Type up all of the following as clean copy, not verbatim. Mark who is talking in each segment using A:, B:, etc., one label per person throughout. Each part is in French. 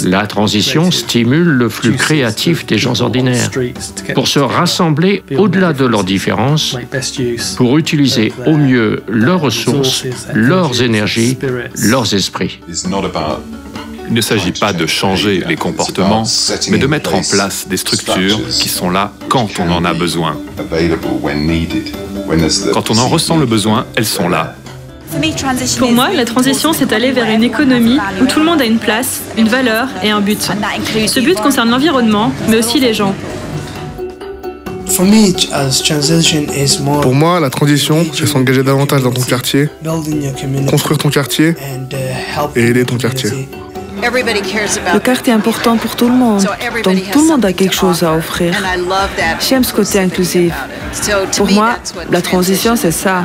A: La transition stimule le flux créatif des gens ordinaires pour se rassembler au-delà de leurs différences, pour utiliser au mieux leurs ressources, leurs énergies, leurs esprits.
B: Il ne s'agit pas de changer les comportements, mais de mettre en place des structures qui sont là quand on en a besoin. Quand on en ressent le besoin, elles sont là.
C: Pour moi, la transition, c'est aller vers une économie où tout le monde a une place, une valeur et un but. Ce but concerne l'environnement, mais aussi les gens.
D: Pour moi, la transition, c'est s'engager davantage dans ton quartier, construire ton quartier et aider ton quartier.
E: Le quartier est important pour tout le monde, donc tout le monde a quelque chose à offrir. J'aime ce côté inclusif. Pour moi, la transition, c'est ça.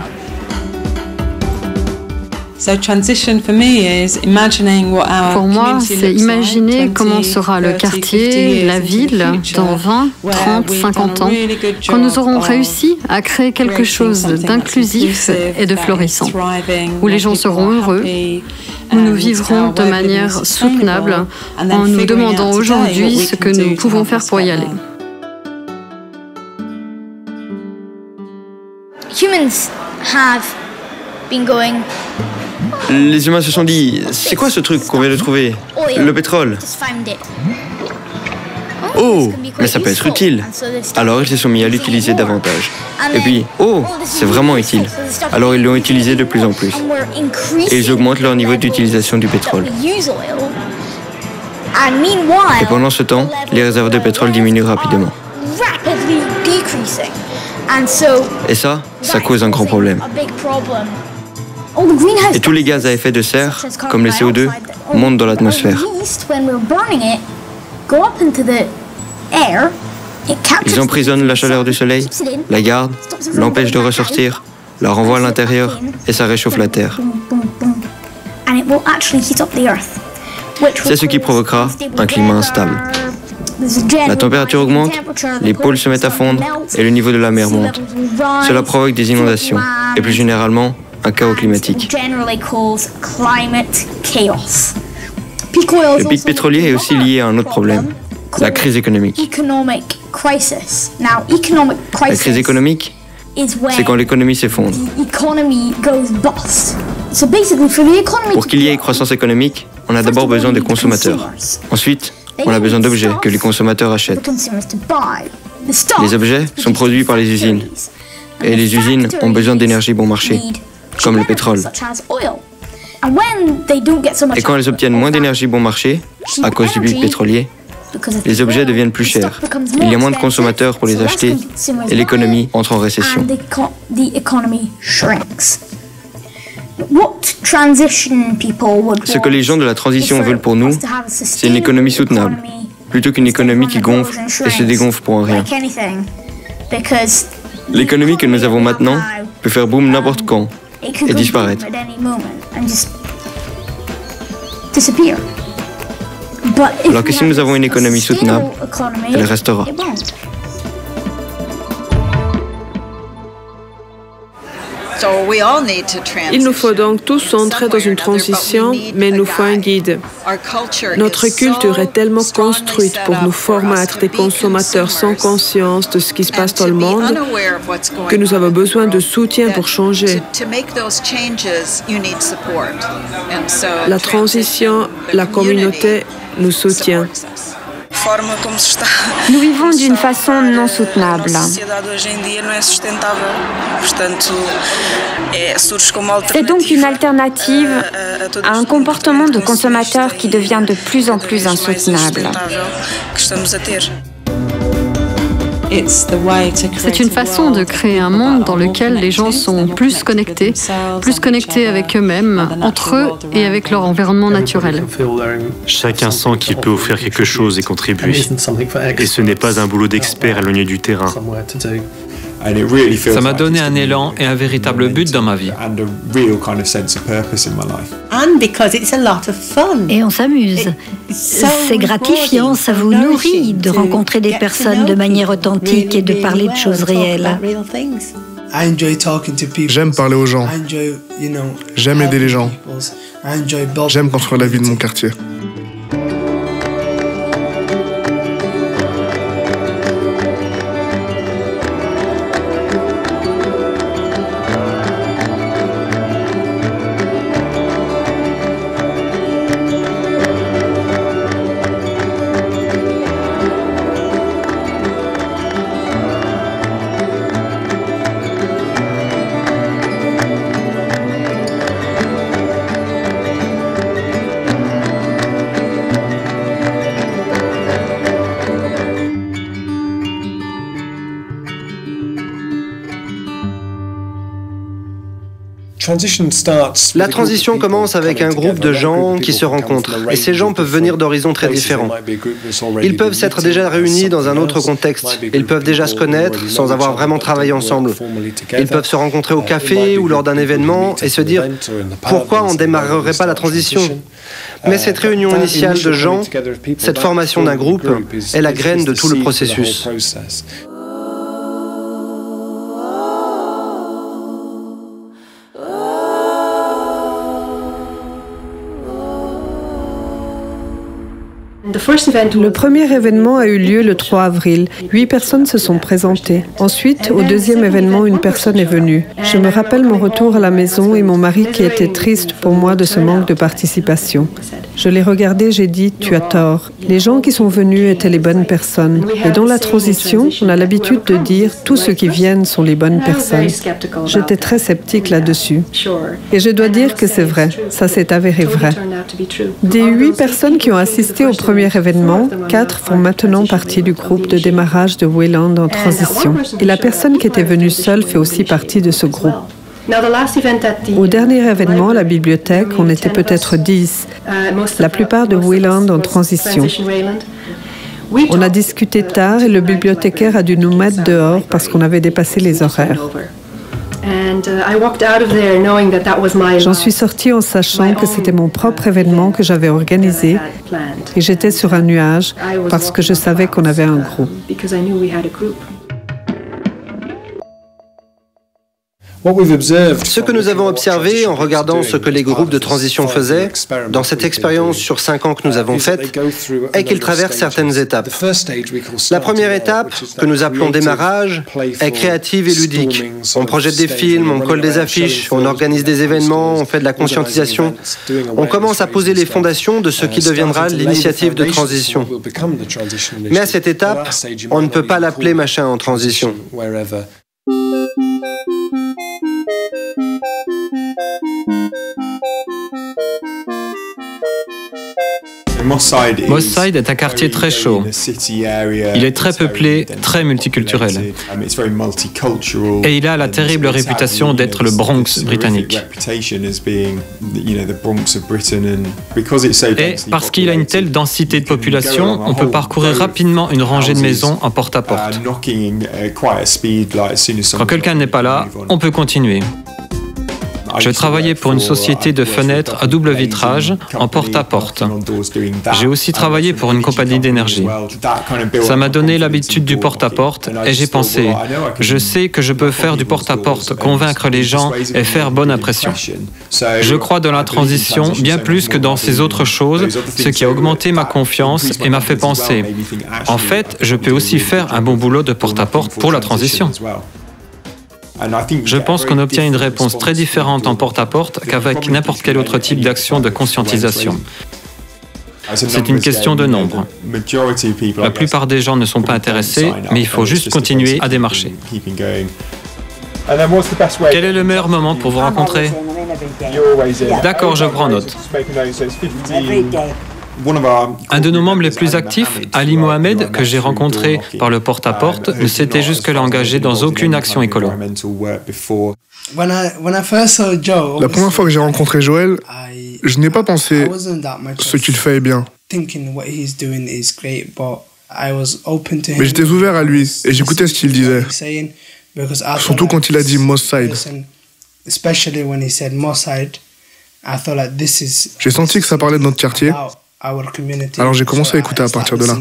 F: Pour moi, c'est imaginer comment sera le quartier, la ville, dans 20, 30, 50 ans, quand nous aurons réussi à créer quelque chose d'inclusif et de florissant, où les gens seront heureux, où nous vivrons de manière soutenable, en nous demandant aujourd'hui ce que nous pouvons faire pour y aller.
G: Les humains se sont dit, c'est quoi ce truc qu'on vient de trouver? Le pétrole. Oh, mais ça peut être utile. Alors ils se sont mis à l'utiliser davantage. Et puis, oh, c'est vraiment utile. Alors ils l'ont utilisé de plus en plus. Et ils augmentent leur niveau d'utilisation du pétrole. Et pendant ce temps, les réserves de pétrole diminuent rapidement. Et ça cause un grand problème. Et tous les gaz à effet de serre, comme le CO2, montent dans l'atmosphère. Ils emprisonnent la chaleur du soleil, la gardent, l'empêchent de ressortir, la renvoient à l'intérieur et ça réchauffe la Terre. C'est ce qui provoquera un climat instable. La température augmente, les pôles se mettent à fondre et le niveau de la mer monte. Cela provoque des inondations et plus généralement un chaos climatique. Le pic pétrolier est aussi lié à un autre problème, la crise économique. La crise économique, c'est quand l'économie s'effondre. Pour qu'il y ait croissance économique, on a d'abord besoin des consommateurs. Ensuite, on a besoin d'objets que les consommateurs achètent. Les objets sont produits par les usines. Et les usines ont besoin d'énergie bon marché, comme le pétrole. Et quand elles obtiennent moins d'énergie bon marché, à cause du pic pétrolier, les objets deviennent plus chers. Il y a moins de consommateurs pour les acheter et l'économie entre en récession. Ce que les gens de la transition veulent pour nous, c'est une économie soutenable, plutôt qu'une économie qui gonfle et se dégonfle pour un rien. L'économie que nous avons maintenant peut faire boom n'importe quand et disparaître. Alors que si nous avons une économie soutenable, elle restera.
E: Il nous faut donc tous entrer dans une transition, mais il nous faut un guide. Notre culture est tellement construite pour nous former à être des consommateurs sans conscience de ce qui se passe dans le monde que nous avons besoin de soutien pour changer. La transition, la communauté nous soutient.
H: Nous vivons d'une façon non soutenable. C'est donc une alternative à un comportement de consommateur qui devient de plus en plus insoutenable.
F: C'est une façon de créer un monde dans lequel les gens sont plus connectés avec eux-mêmes, entre eux et avec leur environnement naturel.
I: Chacun sent qu'il peut offrir quelque chose et contribuer. Et ce n'est pas un boulot d'expert éloigné du terrain.
J: Ça m'a donné un élan et un véritable but dans ma vie.
K: Et on s'amuse. C'est gratifiant, ça vous nourrit de rencontrer des personnes de manière authentique et de parler de choses réelles.
D: J'aime parler aux gens. J'aime aider les gens. J'aime construire la vie de mon quartier.
L: La transition commence avec un groupe de gens qui se rencontrent, et ces gens peuvent venir d'horizons très différents. Ils peuvent s'être déjà réunis dans un autre contexte, ils peuvent déjà se connaître sans avoir vraiment travaillé ensemble. Ils peuvent se rencontrer au café ou lors d'un événement et se dire « Pourquoi on ne démarrerait pas la transition ?» Mais cette réunion initiale de gens, cette formation d'un groupe, est la graine de tout le processus.
E: Le premier événement a eu lieu le 3 avril. 8 personnes se sont présentées. Ensuite, au deuxième événement, une personne est venue. Je me rappelle mon retour à la maison et mon mari qui était triste pour moi de ce manque de participation. Je l'ai regardé, j'ai dit, tu as tort. Les gens qui sont venus étaient les bonnes personnes. Et dans la transition, on a l'habitude de dire, tous ceux qui viennent sont les bonnes personnes. J'étais très sceptique là-dessus. Et je dois dire que c'est vrai, ça s'est avéré vrai. Des 8 personnes qui ont assisté au premier événement, 4 font maintenant partie du groupe de démarrage de Wayland en transition. Et la personne qui était venue seule fait aussi partie de ce groupe. Au dernier événement à la bibliothèque, on était peut-être 10, la plupart de Wayland en transition. On a discuté tard et le bibliothécaire a dû nous mettre dehors parce qu'on avait dépassé les horaires. J'en suis sortie en sachant que c'était mon propre événement que j'avais organisé et j'étais sur un nuage parce que je savais qu'on avait un groupe.
L: Ce que nous avons observé en regardant ce que les groupes de transition faisaient, dans cette expérience sur 5 ans que nous avons faite, est qu'ils traversent certaines étapes. La première étape, que nous appelons démarrage, est créative et ludique. On projette des films, on colle des affiches, on organise des événements, on fait de la conscientisation. On commence à poser les fondations de ce qui deviendra l'initiative de transition. Mais à cette étape, on ne peut pas l'appeler machin en transition.
J: Moss Side est un quartier très chaud. Il est très peuplé, très multiculturel. Et il a la terrible réputation d'être le Bronx britannique. Et parce qu'il a une telle densité de population, on peut parcourir rapidement une rangée de maisons en porte-à-porte. Quand quelqu'un n'est pas là, on peut continuer. Je travaillais pour une société de fenêtres à double vitrage en porte-à-porte. J'ai aussi travaillé pour une compagnie d'énergie. Ça m'a donné l'habitude du porte-à-porte et j'ai pensé, je sais que je peux faire du porte-à-porte, convaincre les gens et faire bonne impression. Je crois dans la transition bien plus que dans ces autres choses, ce qui a augmenté ma confiance et m'a fait penser, en fait, je peux aussi faire un bon boulot de porte-à-porte pour la transition. Je pense qu'on obtient une réponse très différente en porte-à-porte qu'avec n'importe quel autre type d'action de conscientisation. C'est une question de nombre. La plupart des gens ne sont pas intéressés, mais il faut juste continuer à démarcher. Quel est le meilleur moment pour vous rencontrer? D'accord, je prends note. Un de nos membres les plus actifs, Ali Mohamed, que j'ai rencontré par le porte-à-porte, ne s'était jusque-là engagé dans aucune action écolo.
D: La première fois que j'ai rencontré Joël, je n'ai pas pensé ce qu'il fait est bien. Mais j'étais ouvert à lui et j'écoutais ce qu'il disait. Surtout quand il a dit Moss Side. J'ai senti que ça parlait de notre quartier. Alors j'ai commencé à écouter à partir de là.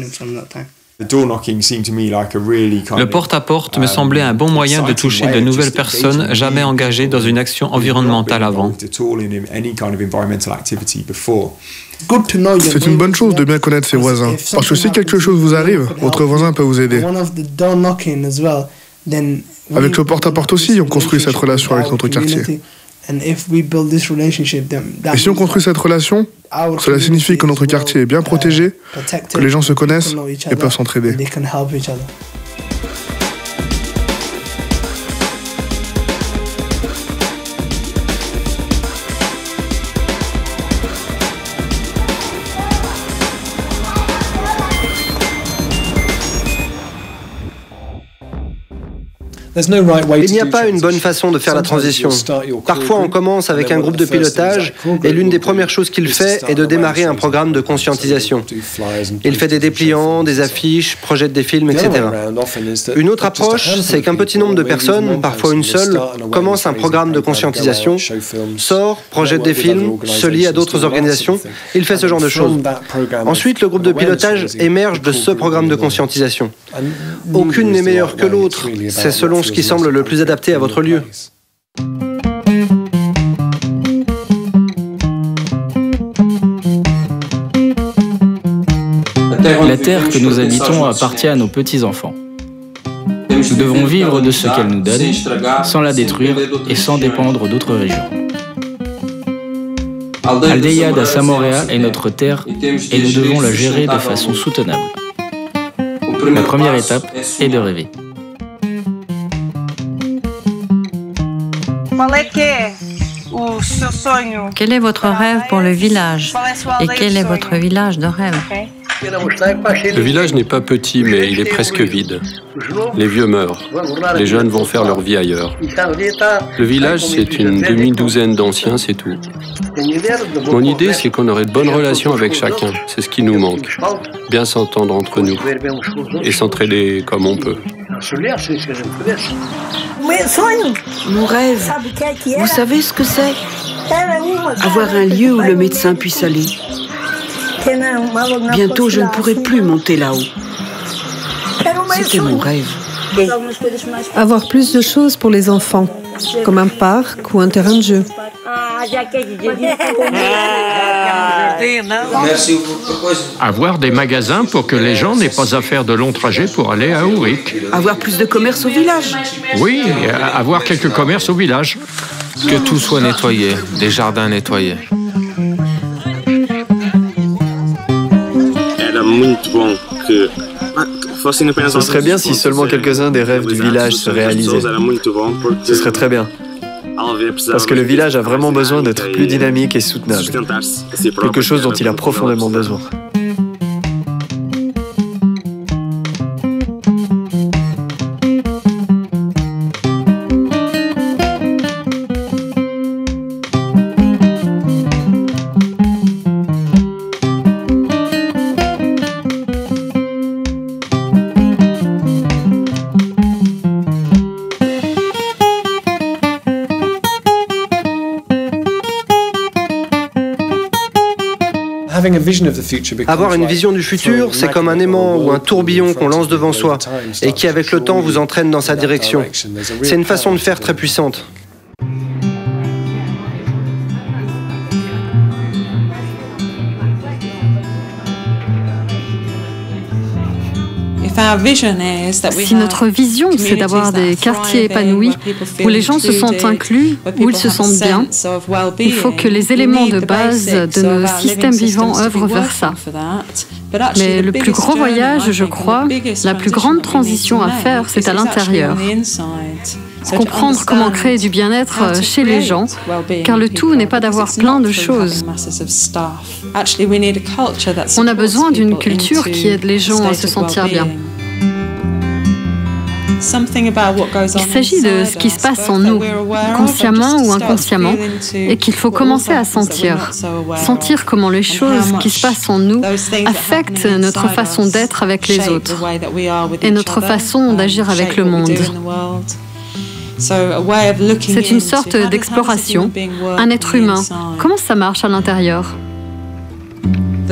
J: Le porte-à-porte me semblait un bon moyen de toucher de nouvelles personnes jamais engagées dans une action environnementale avant.
D: C'est une bonne chose de bien connaître ses voisins, parce que si quelque chose vous arrive, votre voisin peut vous aider. Avec le porte-à-porte aussi, on construit cette relation avec notre quartier. Et si on construit cette relation, cela signifie que notre quartier est bien protégé, que les gens se connaissent et peuvent s'entraider.
L: Il n'y a pas une bonne façon de faire la transition. Parfois, on commence avec un groupe de pilotage et l'une des premières choses qu'il fait est de démarrer un programme de conscientisation. Il fait des dépliants, des affiches, projette des films, etc. Une autre approche, c'est qu'un petit nombre de personnes, parfois une seule, commence un programme de conscientisation, sort, projette des films, se lie à d'autres organisations. Il fait ce genre de choses. Ensuite, le groupe de pilotage émerge de ce programme de conscientisation. Aucune n'est meilleure que l'autre. C'est selon ce qui semble le plus adapté à votre lieu.
M: La terre que nous habitons appartient à nos petits-enfants. Nous devons vivre de ce qu'elle nous donne, sans la détruire et sans dépendre d'autres régions. Aldeia da Samorea est notre terre et nous devons la gérer de façon soutenable. La première étape est de rêver.
F: Quel est votre rêve pour le village? Et quel est votre village de rêve?
N: Le village n'est pas petit, mais il est presque vide. Les vieux meurent. Les jeunes vont faire leur vie ailleurs. Le village, c'est une demi-douzaine d'anciens, c'est tout. Mon idée, c'est qu'on aurait de bonnes relations avec chacun. C'est ce qui nous manque. Bien s'entendre entre nous. Et s'entraider comme on peut.
O: Mon rêve, vous savez ce que c'est? Avoir un lieu où le médecin puisse aller. Bientôt, je ne pourrai plus monter là-haut. C'était mon rêve.
E: Avoir plus de choses pour les enfants, comme un parc ou un terrain de jeu.
A: Avoir des magasins pour que les gens n'aient pas à faire de longs trajets pour aller à Ourique.
O: Avoir plus de commerce au village.
A: Oui, avoir quelques commerces au village.
P: Que tout soit nettoyé, des jardins nettoyés.
Q: Ce serait bien si seulement quelques-uns des rêves du village se réalisaient. Ce serait très bien. Parce que le village a vraiment besoin d'être plus dynamique et soutenable. Quelque chose dont il a profondément besoin.
L: Avoir une vision du futur, c'est comme un aimant ou un tourbillon qu'on lance devant soi et qui, avec le temps, vous entraîne dans sa direction. C'est une façon de faire très puissante.
F: Si notre vision, c'est d'avoir des quartiers épanouis, où les gens se sentent inclus, où ils se sentent bien, il faut que les éléments de base de nos systèmes vivants œuvrent vers ça. Mais le plus gros voyage, je crois, la plus grande transition à faire, c'est à l'intérieur. Comprendre comment créer du bien-être chez les gens, car le tout n'est pas d'avoir plein de choses. On a besoin d'une culture qui aide les gens à se sentir bien. Il s'agit de ce qui se passe en nous, consciemment ou inconsciemment, et qu'il faut commencer à sentir. Sentir comment les choses qui se passent en nous affectent notre façon d'être avec les autres et notre façon d'agir avec le monde. C'est une sorte d'exploration. Un être humain, comment ça marche à l'intérieur?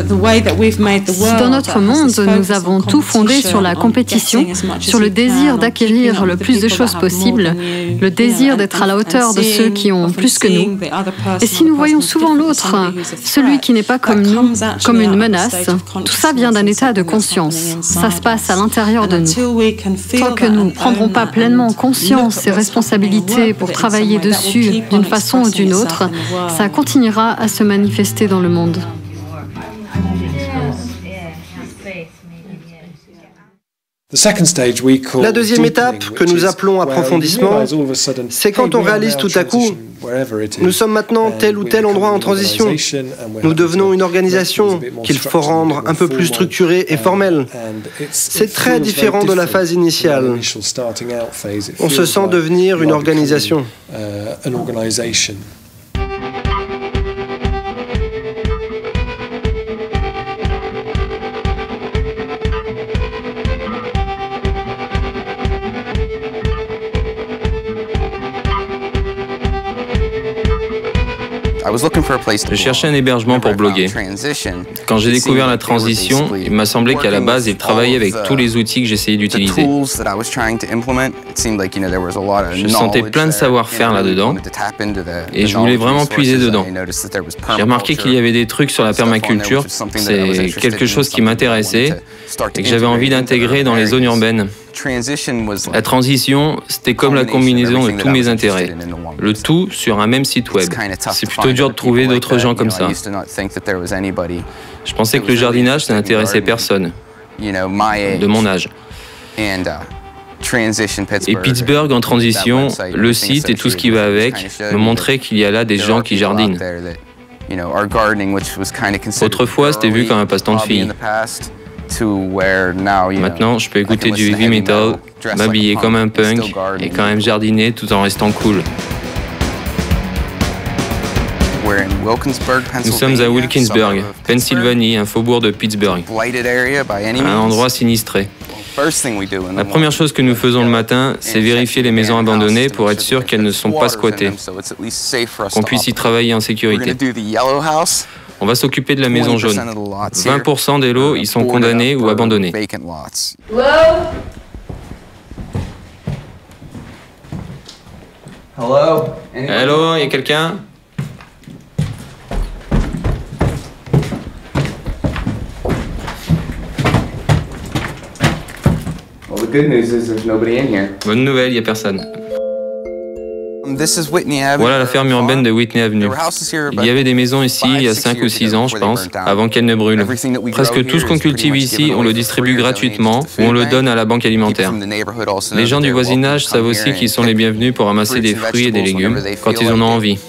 F: Dans notre monde, nous avons tout fondé sur la compétition, sur le désir d'acquérir le plus de choses possible, le désir d'être à la hauteur de ceux qui ont plus que nous. Et si nous voyons souvent l'autre, celui qui n'est pas comme nous, comme une menace, tout ça vient d'un état de conscience. Ça se passe à l'intérieur de nous. Tant que nous ne prendrons pas pleinement conscience et responsabilité pour travailler dessus d'une façon ou d'une autre, ça continuera à se manifester dans le monde.
L: La deuxième étape, que nous appelons approfondissement, c'est quand on réalise tout à coup, nous sommes maintenant tel ou tel endroit en transition. Nous devenons une organisation qu'il faut rendre un peu plus structurée et formelle. C'est très différent de la phase initiale. On se sent devenir une organisation.
R: Je cherchais un hébergement pour bloguer. Quand j'ai découvert la transition, il m'a semblé qu'à la base, il travaillait avec tous les outils que j'essayais d'utiliser. Je sentais plein de savoir-faire là-dedans et je voulais vraiment puiser dedans. J'ai remarqué qu'il y avait des trucs sur la permaculture, c'est quelque chose qui m'intéressait et que j'avais envie d'intégrer dans les zones urbaines. La transition, c'était comme la combinaison de tous mes intérêts. Le tout sur un même site web. C'est plutôt dur de trouver d'autres gens comme ça. Je pensais que le jardinage, ça n'intéressait personne de mon âge. Et Pittsburgh en transition, le site et tout ce qui va avec, me montraient qu'il y a là des gens qui jardinent. Autrefois, c'était vu comme un passe-temps de filles. Maintenant, je peux écouter du heavy metal, m'habiller comme un punk et quand même jardiner tout en restant cool. Nous sommes à Wilkinsburg, Pennsylvanie, un faubourg de Pittsburgh, un endroit sinistré. La première chose que nous faisons le matin, c'est vérifier les maisons abandonnées pour être sûr qu'elles ne sont pas squattées, qu'on puisse y travailler en sécurité. On va s'occuper de la maison jaune. 20% des lots y sont condamnés ou abandonnés. Hello, y a quelqu'un? Bonne nouvelle, y a personne. Voilà la ferme urbaine de Whitney Avenue. Il y avait des maisons ici il y a 5 ou 6 ans, je pense, avant qu'elles ne brûlent. Presque tout ce qu'on cultive ici, on le distribue gratuitement ou on le donne à la banque alimentaire. Les gens du voisinage savent aussi qu'ils sont les bienvenus pour ramasser des fruits et des légumes quand ils en ont envie.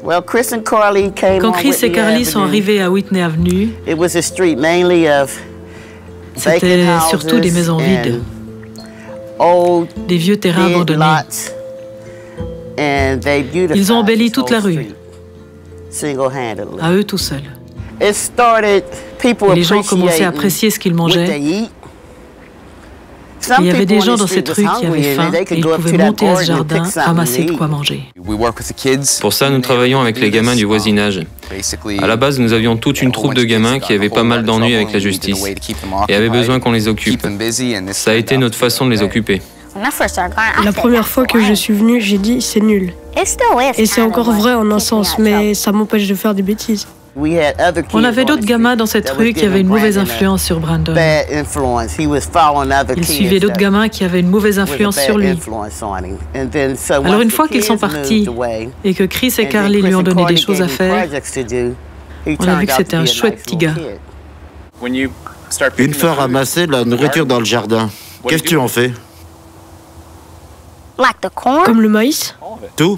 C: Quand Chris et Carly sont arrivés à Whitney Avenue, c'était surtout des maisons vides, des vieux terrains abandonnés. Ils ont embelli toute la rue, à eux tout seuls. Et les gens commençaient à apprécier ce qu'ils mangeaient. Il y avait des gens dans cette rue qui avaient faim et ils pouvaient monter à ce jardin, ramasser de quoi manger.
R: Pour ça, nous travaillons avec les gamins du voisinage. À la base, nous avions toute une troupe de gamins qui avaient pas mal d'ennuis avec la justice et avaient besoin qu'on les occupe. Ça a été notre façon de les occuper.
S: La première fois que je suis venue, j'ai dit c'est nul. Et c'est encore vrai en un sens, mais ça m'empêche de faire des bêtises.
C: On avait d'autres gamins dans cette rue qui avaient une mauvaise influence sur Brandon. Il suivait d'autres gamins qui avaient une mauvaise influence sur lui. Alors une fois qu'ils sont partis et que Chris et Carly lui ont donné des choses à faire, on a vu que c'était un chouette petit gars.
T: Une fois ramassé de la nourriture dans le jardin, qu'est-ce que tu en fais?
S: Comme le maïs?
T: Tout?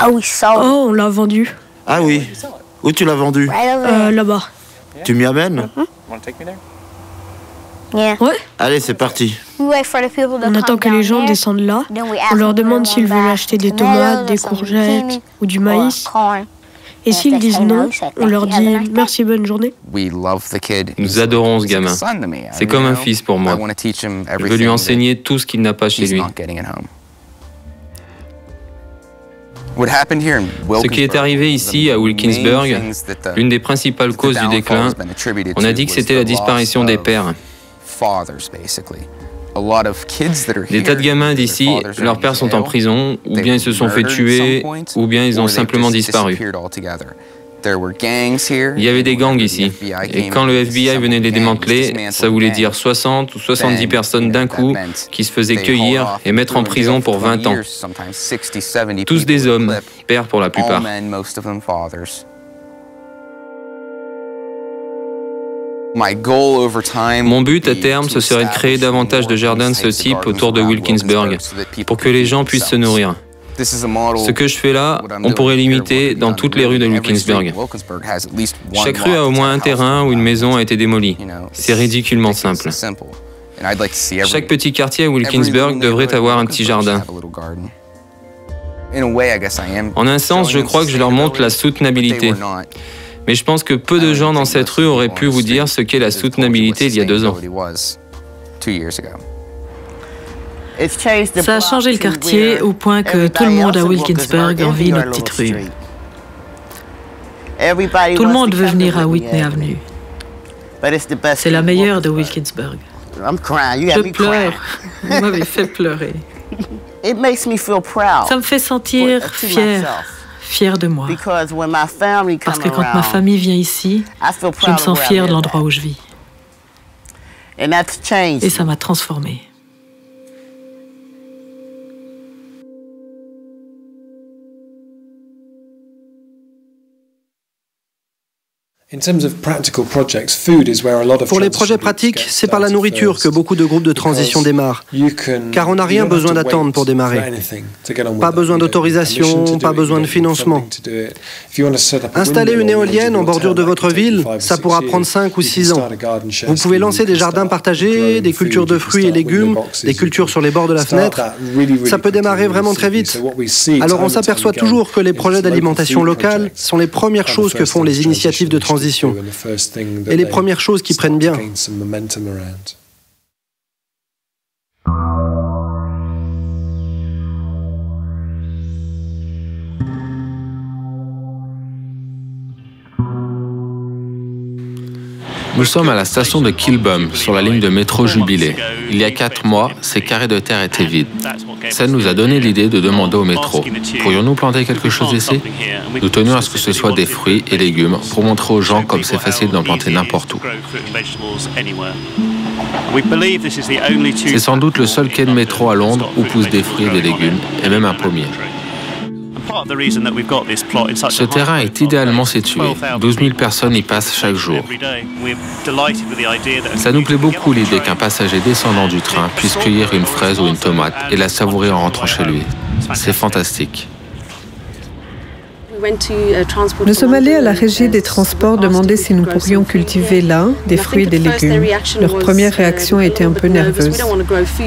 S: Oh, on l'a vendu.
T: Ah oui. Où tu l'as vendu?
S: Là-bas.
T: Tu m'y amènes?
S: Ouais.
T: Allez, c'est parti.
S: On attend que les gens descendent là. On leur demande s'ils veulent acheter des tomates, des courgettes ou du maïs. Et s'ils disent non, on leur dit merci, bonne journée.
R: Nous adorons ce gamin. C'est comme un fils pour moi. Je veux lui enseigner tout ce qu'il n'a pas chez lui. Ce qui est arrivé ici à Wilkinsburg, l'une des principales causes du déclin, on a dit que c'était la disparition des pères. Des tas de gamins d'ici, leurs pères sont en prison, ou bien ils se sont fait tuer, ou bien ils ont simplement disparu. Il y avait des gangs ici, et quand le FBI venait les démanteler, ça voulait dire 60 ou 70 personnes d'un coup qui se faisaient cueillir et mettre en prison pour 20 ans. Tous des hommes, pères pour la plupart. Mon but à terme, ce serait de créer davantage de jardins de ce type autour de Wilkinsburg, pour que les gens puissent se nourrir. Ce que je fais là, on pourrait l'imiter dans toutes les rues de Wilkinsburg. Chaque rue a au moins un terrain où une maison a été démolie. C'est ridiculement simple. Chaque petit quartier à Wilkinsburg devrait avoir un petit jardin. En un sens, je crois que je leur montre la soutenabilité. Mais je pense que peu de gens dans cette rue auraient pu vous dire ce qu'est la soutenabilité il y a 2 ans.
C: Ça a changé le quartier au point que tout le monde à Wilkinsburg envie notre petite rue. Tout le monde veut venir à Whitney Avenue. C'est la meilleure de Wilkinsburg. Je pleure. Vous m'avez fait pleurer. Ça me fait sentir fière de moi. Parce que quand ma famille vient ici, je me sens fière de l'endroit où je vis. Et ça m'a transformée.
L: Pour les projets pratiques, c'est par la nourriture que beaucoup de groupes de transition démarrent, car on n'a rien besoin d'attendre pour démarrer. Pas besoin d'autorisation, pas besoin de financement. Installer une éolienne en bordure de votre ville, ça pourra prendre 5 ou 6 ans. Vous pouvez lancer des jardins partagés, des cultures de fruits et légumes, des cultures sur les bords de la fenêtre. Ça peut démarrer vraiment très vite. Alors on s'aperçoit toujours que les projets d'alimentation locale sont les premières choses que font les initiatives de transition. Et les premières choses qui prennent bien.
P: Nous sommes à la station de Kilbum, sur la ligne de métro Jubilé. Il y a 4 mois, ces carrés de terre étaient vides. Ça nous a donné l'idée de demander au métro, pourrions-nous planter quelque chose ici? Nous tenions à ce que ce soit des fruits et légumes pour montrer aux gens comme c'est facile d'en planter n'importe où. C'est sans doute le seul quai de métro à Londres où poussent des fruits et des légumes, et même un pommier. Ce terrain est idéalement situé. 12 000 personnes y passent chaque jour. Ça nous plaît beaucoup l'idée qu'un passager descendant du train puisse cueillir une fraise ou une tomate et la savourer en rentrant chez lui. C'est fantastique.
E: Nous sommes allés à la régie des transports demander si nous pourrions cultiver là des fruits et des légumes. Leur première réaction a été un peu nerveuse.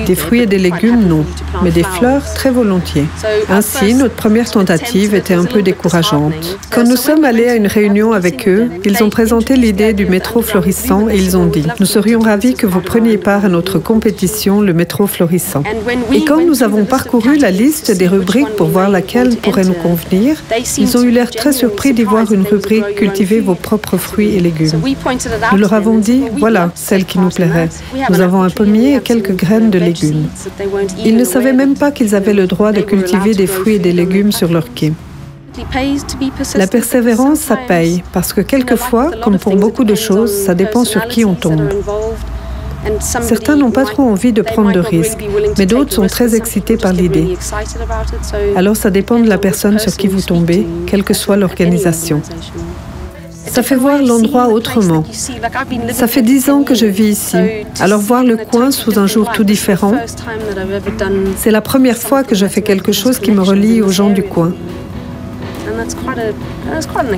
E: Des fruits et des légumes, non, mais des fleurs, très volontiers. Ainsi, notre première tentative était un peu décourageante. Quand nous sommes allés à une réunion avec eux, ils ont présenté l'idée du métro florissant et ils ont dit « Nous serions ravis que vous preniez part à notre compétition, le métro florissant ». Et quand nous avons parcouru la liste des rubriques pour voir laquelle pourrait nous convenir, ils ont eu l'air très surpris d'y voir une rubrique « Cultivez vos propres fruits et légumes ». Nous leur avons dit « Voilà, celle qui nous plairait. Nous avons un pommier et quelques graines de légumes ». Ils ne savaient même pas qu'ils avaient le droit de cultiver des fruits et des légumes sur leur quai. La persévérance, ça paye, parce que quelquefois, comme pour beaucoup de choses, ça dépend sur qui on tombe. Certains n'ont pas trop envie de prendre de risques, mais d'autres sont très excités par l'idée. Alors ça dépend de la personne sur qui vous tombez, quelle que soit l'organisation. Ça fait voir l'endroit autrement. Ça fait 10 ans que je vis ici, alors voir le coin sous un jour tout différent, c'est la première fois que je fais quelque chose qui me relie aux gens du coin.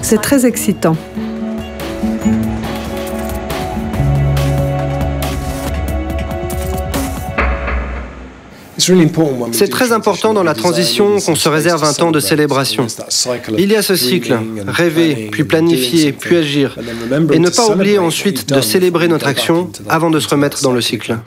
E: C'est très excitant.
L: C'est très important dans la transition qu'on se réserve un temps de célébration. Il y a ce cycle, rêver, puis planifier, puis agir, et ne pas oublier ensuite de célébrer notre action avant de se remettre dans le cycle.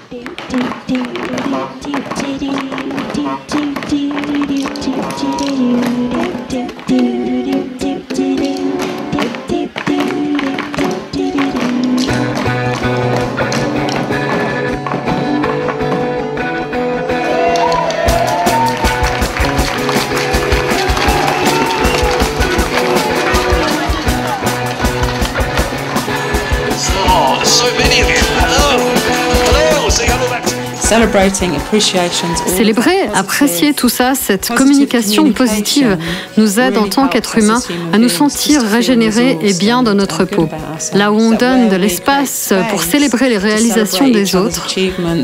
F: Célébrer, apprécier tout ça, cette communication positive nous aide en tant qu'être humain à nous sentir régénérés et bien dans notre peau. Là où on donne de l'espace pour célébrer les réalisations des autres,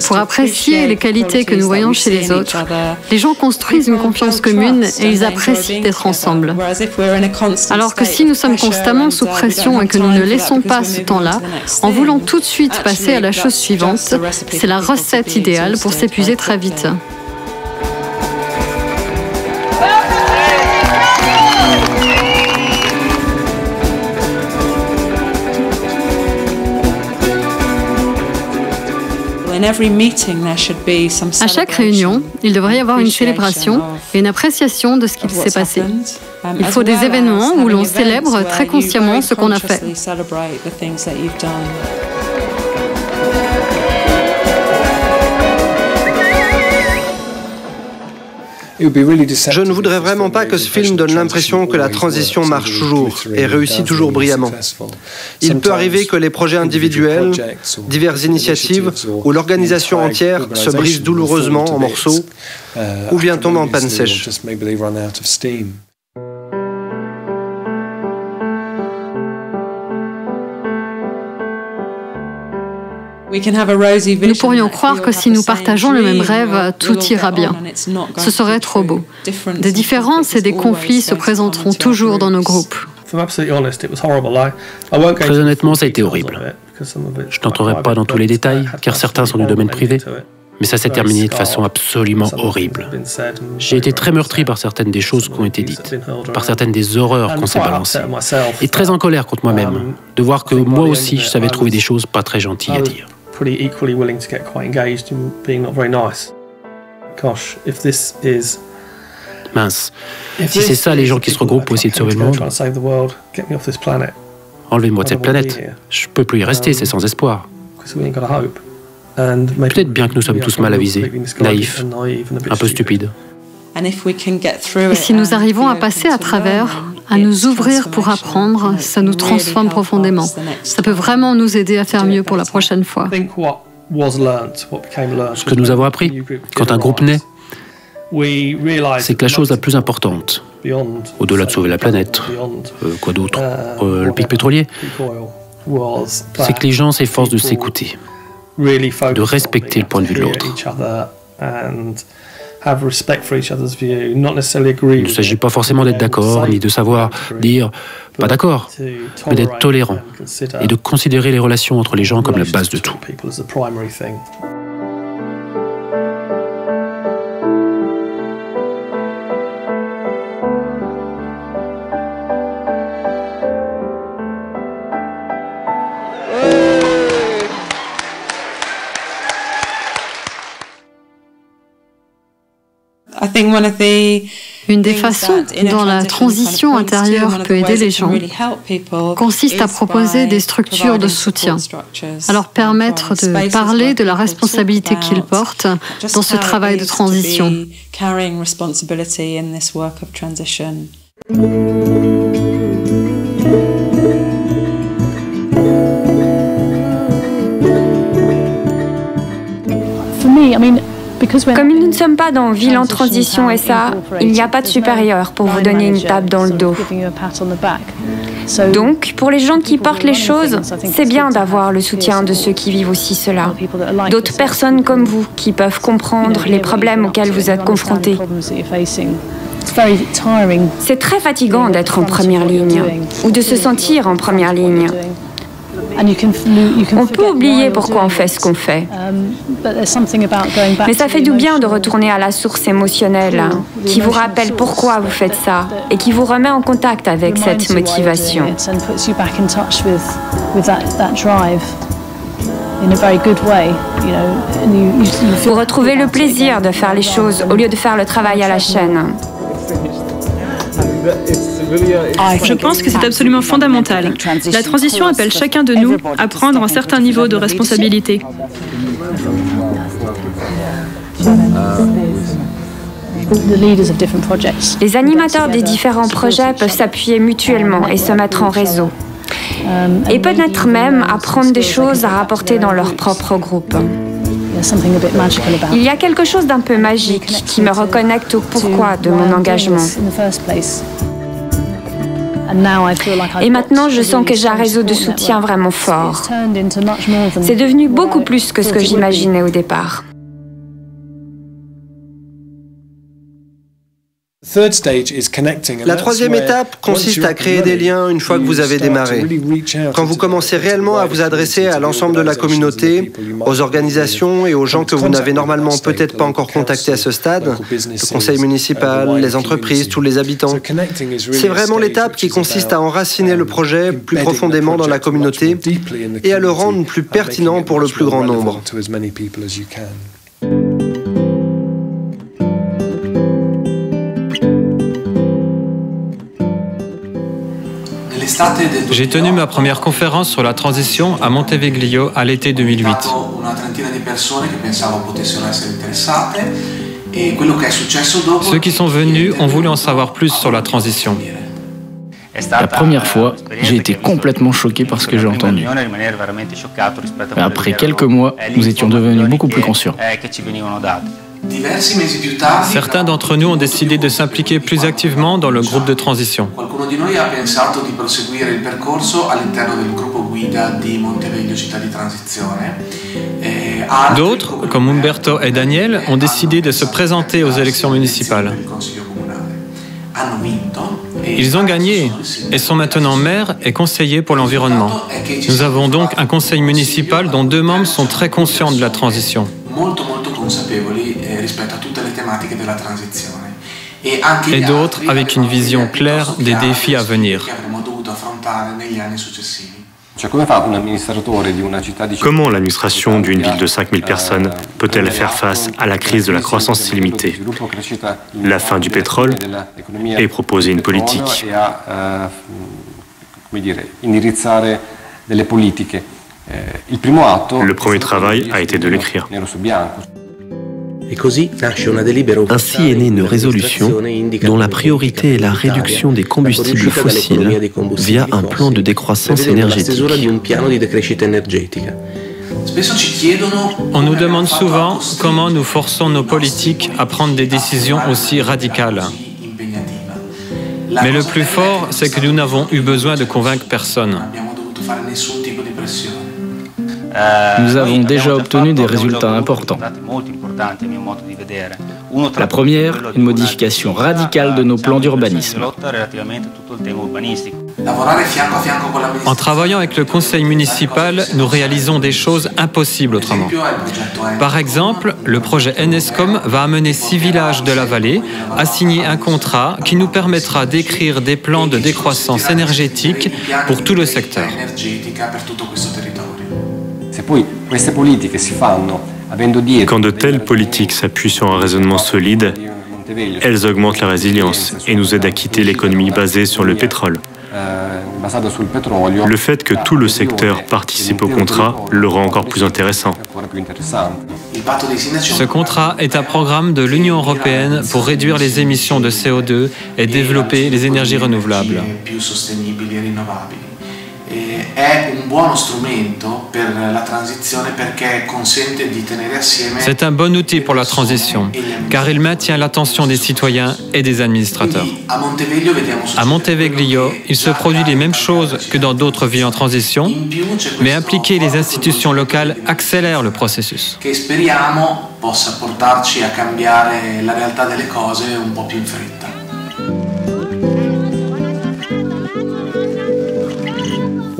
F: pour apprécier les qualités que nous voyons chez les autres, les gens construisent une confiance commune et ils apprécient d'être ensemble. Alors que si nous sommes constamment sous pression et que nous ne laissons pas ce temps-là, en voulant tout de suite passer à la chose suivante, c'est la recette idéale pour s'épuiser très vite. À chaque réunion, il devrait y avoir une célébration et une appréciation de ce qu'il s'est passé. Il faut des événements où l'on célèbre très consciemment ce qu'on a fait.
L: Je ne voudrais vraiment pas que ce film donne l'impression que la transition marche toujours et réussit toujours brillamment. Il peut arriver que les projets individuels, diverses initiatives ou l'organisation entière se brisent douloureusement en morceaux ou bien tombent en panne sèche.
F: Nous pourrions croire que si nous partageons le même rêve, tout ira bien. Ce serait trop beau. Des différences et des conflits se présenteront toujours dans nos groupes.
U: Très honnêtement, ça a été horrible. Je n'entrerai pas dans tous les détails, car certains sont du domaine privé. Mais ça s'est terminé de façon absolument horrible. J'ai été très meurtri par certaines des choses qui ont été dites, par certaines des horreurs qu'on s'est balancées, et très en colère contre moi-même, de voir que moi aussi je savais trouver des choses pas très gentilles à dire. Mince, si c'est ça les gens qui se regroupent pour essayer de sauver le monde, enlevez-moi de cette planète. Je peux plus y rester, c'est sans espoir. Peut-être bien que nous sommes tous mal avisés, naïfs, un peu stupides.
F: Et si nous arrivons à passer à travers, à nous ouvrir pour apprendre, ça nous transforme profondément. Ça peut vraiment nous aider à faire mieux pour la prochaine fois.
U: Ce que nous avons appris quand un groupe naît, c'est que la chose la plus importante, au-delà de sauver la planète, quoi d'autre, le pic pétrolier, c'est que les gens s'efforcent de s'écouter, de respecter le point de vue de l'autre. Il ne s'agit pas forcément d'être d'accord, ni de savoir dire « pas d'accord », mais d'être tolérant et de considérer les relations entre les gens comme la base de tout.
F: Une des façons dont la transition intérieure peut aider les gens consiste à proposer des structures de soutien, à leur permettre de parler de la responsabilité qu'ils portent dans ce travail de transition.
H: Comme nous ne sommes pas dans Ville en Transition SA, il n'y a pas de supérieur pour vous donner une tape dans le dos. Donc, pour les gens qui portent les choses, c'est bien d'avoir le soutien de ceux qui vivent aussi cela. D'autres personnes comme vous qui peuvent comprendre les problèmes auxquels vous êtes confrontés. C'est très fatigant d'être en première ligne ou de se sentir en première ligne. On peut oublier pourquoi on fait ce qu'on fait. Mais ça fait du bien de retourner à la source émotionnelle qui vous rappelle pourquoi vous faites ça et qui vous remet en contact avec cette motivation. Vous retrouvez le plaisir de faire les choses au lieu de faire le travail à la chaîne.
V: Je pense que c'est absolument fondamental. La transition appelle chacun de nous à prendre un certain niveau de responsabilité.
H: Les animateurs des différents projets peuvent s'appuyer mutuellement et se mettre en réseau. Et peut-être même apprendre des choses à rapporter dans leur propre groupe. Il y a quelque chose d'un peu magique qui me reconnecte au pourquoi de mon engagement. Et maintenant, je sens que j'ai un réseau de soutien vraiment fort. C'est devenu beaucoup plus que ce que j'imaginais au départ.
L: La troisième étape consiste à créer des liens une fois que vous avez démarré. Quand vous commencez réellement à vous adresser à l'ensemble de la communauté, aux organisations et aux gens que vous n'avez normalement peut-être pas encore contactés à ce stade, le conseil municipal, les entreprises, tous les habitants. C'est vraiment l'étape qui consiste à enraciner le projet plus profondément dans la communauté et à le rendre plus pertinent pour le plus grand nombre.
J: J'ai tenu ma première conférence sur la transition à Monteveglio à l'été 2008. Ceux qui sont venus ont voulu en savoir plus sur la transition.
M: La première fois, j'ai été complètement choqué par ce que j'ai entendu. Mais après quelques mois, nous étions devenus beaucoup plus conscients.
J: Certains d'entre nous ont décidé de s'impliquer plus activement dans le groupe de transition. D'autres, comme Umberto et Daniel, ont décidé de se présenter aux élections municipales. Ils ont gagné et sont maintenant maires et conseillers pour l'environnement. Nous avons donc un conseil municipal dont 2 membres sont très conscients de la transition. Et d'autres avec une vision claire des défis à venir.
I: Comment l'administration d'une ville de 5000 personnes peut-elle faire face à la crise de la croissance illimitée, la fin du pétrole et proposer une politique? Le premier travail a été de l'écrire.
B: Ainsi est née une résolution dont la priorité est la réduction des combustibles fossiles via un plan de décroissance énergétique.
J: On nous demande souvent comment nous forçons nos politiques à prendre des décisions aussi radicales. Mais le plus fort, c'est que nous n'avons eu besoin de convaincre personne.
M: Nous avons déjà obtenu des résultats importants. La première, une modification radicale de nos plans d'urbanisme.
J: En travaillant avec le conseil municipal, nous réalisons des choses impossibles autrement. Par exemple, le projet Enescom va amener 6 villages de la vallée à signer un contrat qui nous permettra d'écrire des plans de décroissance énergétique pour tout le secteur.
I: Quand de telles politiques s'appuient sur un raisonnement solide, elles augmentent la résilience et nous aident à quitter l'économie basée sur le pétrole. Le fait que tout le secteur participe au contrat le rend encore plus intéressant.
J: Ce contrat est un programme de l'Union européenne pour réduire les émissions de CO2 et développer les énergies renouvelables. C'est un bon outil pour la transition, car il maintient l'attention des citoyens et des administrateurs. À Monteveglio, il se produit les mêmes choses que dans d'autres villes en transition, mais impliquer les institutions locales accélère le processus.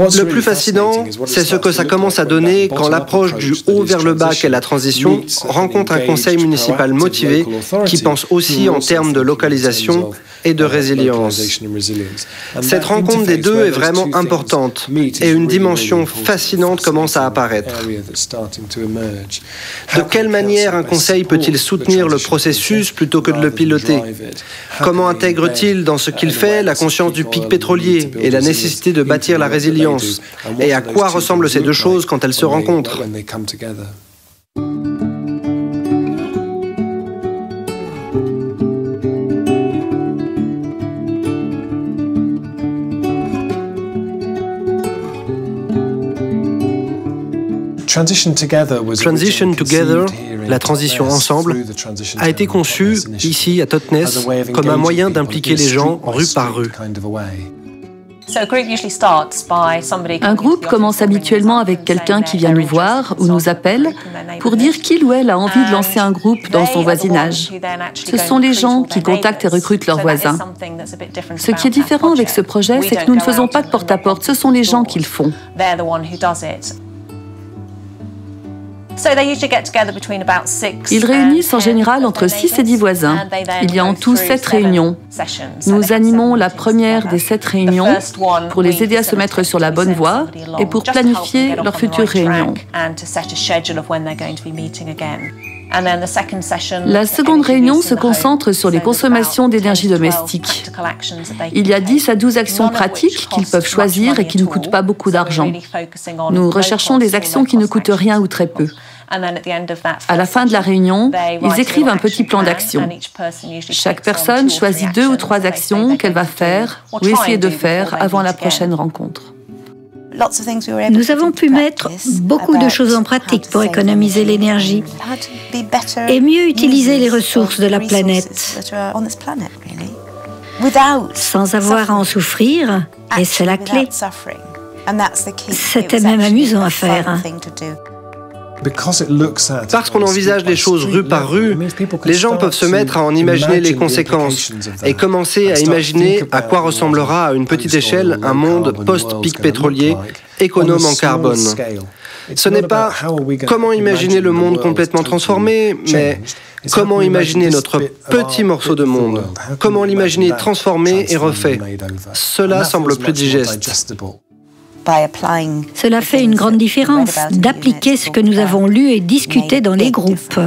L: Le plus fascinant, c'est ce que ça commence à donner quand l'approche du haut vers le bas qu'est la transition rencontre un conseil municipal motivé qui pense aussi en termes de localisation et de résilience. Cette rencontre des deux est vraiment importante et une dimension fascinante commence à apparaître. De quelle manière un conseil peut-il soutenir le processus plutôt que de le piloter? Comment intègre-t-il dans ce qu'il fait la conscience du pic pétrolier et la nécessité de bâtir la résilience? Et à quoi ressemblent ces deux choses quand elles se rencontrent? Transition Together, la transition ensemble, a été conçue ici à Totnes comme un moyen d'impliquer les gens rue par rue.
G: Un groupe commence habituellement avec quelqu'un qui vient nous voir ou nous appelle pour dire qu'il ou elle a envie de lancer un groupe dans son voisinage. Ce sont les gens qui contactent et recrutent leurs voisins. Ce qui est différent avec ce projet, c'est que nous ne faisons pas de porte-à-porte, ce sont les gens qui le font. Ils réunissent en général entre 6 et 10 voisins. Il y a en tout 7 réunions. Nous animons la première des 7 réunions pour les aider à se mettre sur la bonne voie et pour planifier leurs futures réunions. La seconde réunion se concentre sur les consommations d'énergie domestique. Il y a 10 à 12 actions pratiques qu'ils peuvent choisir et qui ne coûtent pas beaucoup d'argent. Nous recherchons des actions qui ne coûtent rien ou très peu. À la fin de la réunion, ils écrivent un petit plan d'action. Chaque personne choisit 2 ou 3 actions qu'elle va faire ou essayer de faire avant la prochaine rencontre.
K: Nous avons pu mettre beaucoup de choses en pratique pour économiser l'énergie et mieux utiliser les ressources de la planète sans avoir à en souffrir, et c'est la clé. C'était même amusant à faire.
L: Parce qu'on envisage les choses rue par rue, les gens peuvent se mettre à en imaginer les conséquences et commencer à imaginer à quoi ressemblera à une petite échelle un monde post-pic pétrolier économe en carbone. Ce n'est pas comment imaginer le monde complètement transformé, mais comment imaginer notre petit morceau de monde, comment l'imaginer transformé et refait. Cela semble plus digeste.
K: Cela fait une grande différence d'appliquer ce que nous avons lu et discuté dans les groupes.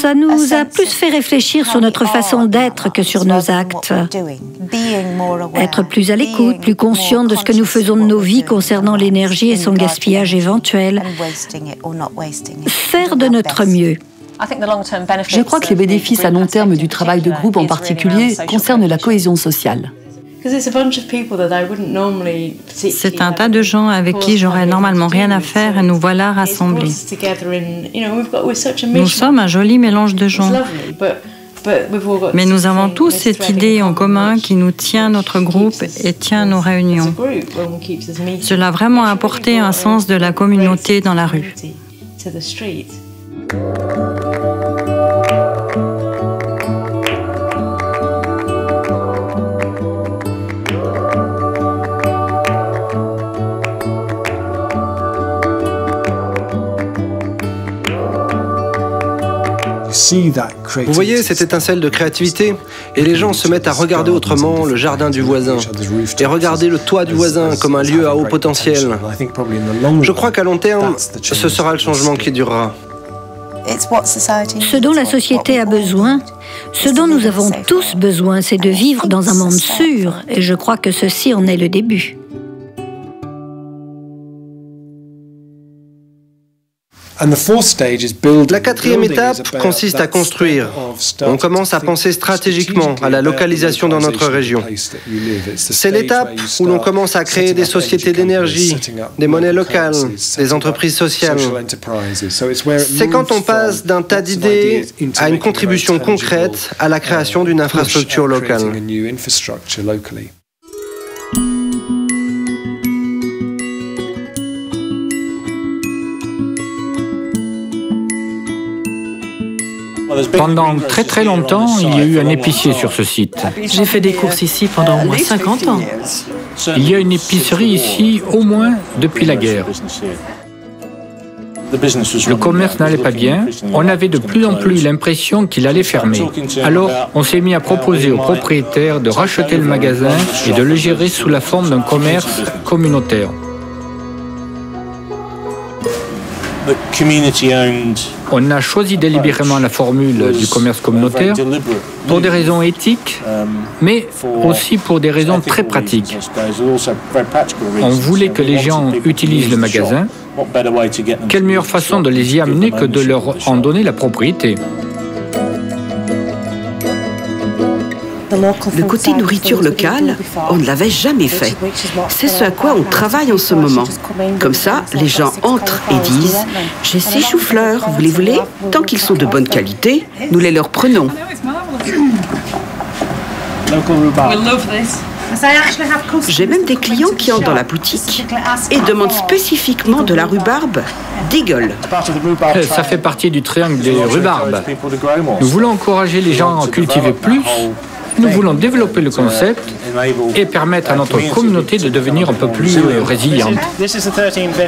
K: Ça nous a plus fait réfléchir sur notre façon d'être que sur nos actes. Être plus à l'écoute, plus conscient de ce que nous faisons de nos vies concernant l'énergie et son gaspillage éventuel. Faire de notre mieux.
G: Je crois que les bénéfices à long terme du travail de groupe en particulier concernent la cohésion sociale.
C: C'est un tas de gens avec qui j'aurais normalement rien à faire et nous voilà rassemblés. Nous sommes un joli mélange de gens. Mais nous avons tous cette idée en commun qui nous tient notre groupe et tient nos réunions. Cela a vraiment apporté un sens de la communauté dans la rue.
L: Vous voyez cette étincelle de créativité et les gens se mettent à regarder autrement le jardin du voisin et regarder le toit du voisin comme un lieu à haut potentiel. Je crois qu'à long terme, ce sera le changement qui durera.
K: Ce dont la société a besoin, ce dont nous avons tous besoin, c'est de vivre dans un monde sûr, et je crois que ceci en est le début.
L: La quatrième étape consiste à construire. On commence à penser stratégiquement à la localisation dans notre région. C'est l'étape où l'on commence à créer des sociétés d'énergie, des monnaies locales, des entreprises sociales. C'est quand on passe d'un tas d'idées à une contribution concrète à la création d'une infrastructure locale.
A: Pendant très longtemps, il y a eu un épicier sur ce site.
C: J'ai fait des courses ici pendant au moins 50 ans.
A: Il y a une épicerie ici au moins depuis la guerre. Le commerce n'allait pas bien, on avait de plus en plus l'impression qu'il allait fermer. Alors, on s'est mis à proposer aux propriétaires de racheter le magasin et de le gérer sous la forme d'un commerce communautaire. On a choisi délibérément la formule du commerce communautaire pour des raisons éthiques, mais aussi pour des raisons très pratiques. On voulait que les gens utilisent le magasin. Quelle meilleure façon de les y amener que de leur en donner la propriété?
O: Le côté nourriture locale, on ne l'avait jamais fait. C'est ce à quoi on travaille en ce moment. Comme ça, les gens entrent et disent « J'ai ces choux-fleurs, vous les voulez ? Tant qu'ils sont de bonne qualité, nous les leur prenons. » J'ai même des clients qui entrent dans la boutique et demandent spécifiquement de la rhubarbe d'Eagle.
A: Ça fait partie du triangle des rhubarbes. Nous voulons encourager les gens à en cultiver plus. Nous voulons développer le concept et permettre à notre communauté de devenir un peu plus résiliente.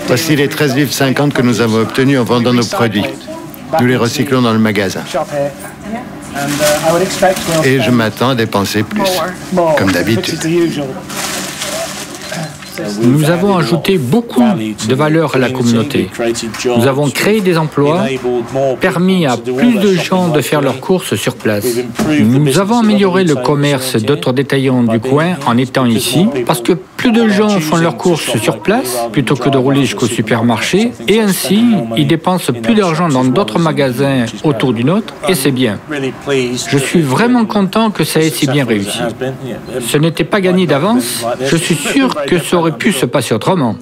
T: Voici les 13,50 livres que nous avons obtenus en vendant nos produits. Nous les recyclons dans le magasin. Et je m'attends à dépenser plus, comme d'habitude.
A: Nous avons ajouté beaucoup de valeur à la communauté. Nous avons créé des emplois, permis à plus de gens de faire leurs courses sur place. Nous avons amélioré le commerce d'autres détaillants du coin en étant ici, parce que plus de gens font leurs courses sur place plutôt que de rouler jusqu'au supermarché, et ainsi, ils dépensent plus d'argent dans d'autres magasins autour du nôtre, et c'est bien. Je suis vraiment content que ça ait si bien réussi. Ce n'était pas gagné d'avance, je suis sûr que ça aurait pu se passer autrement.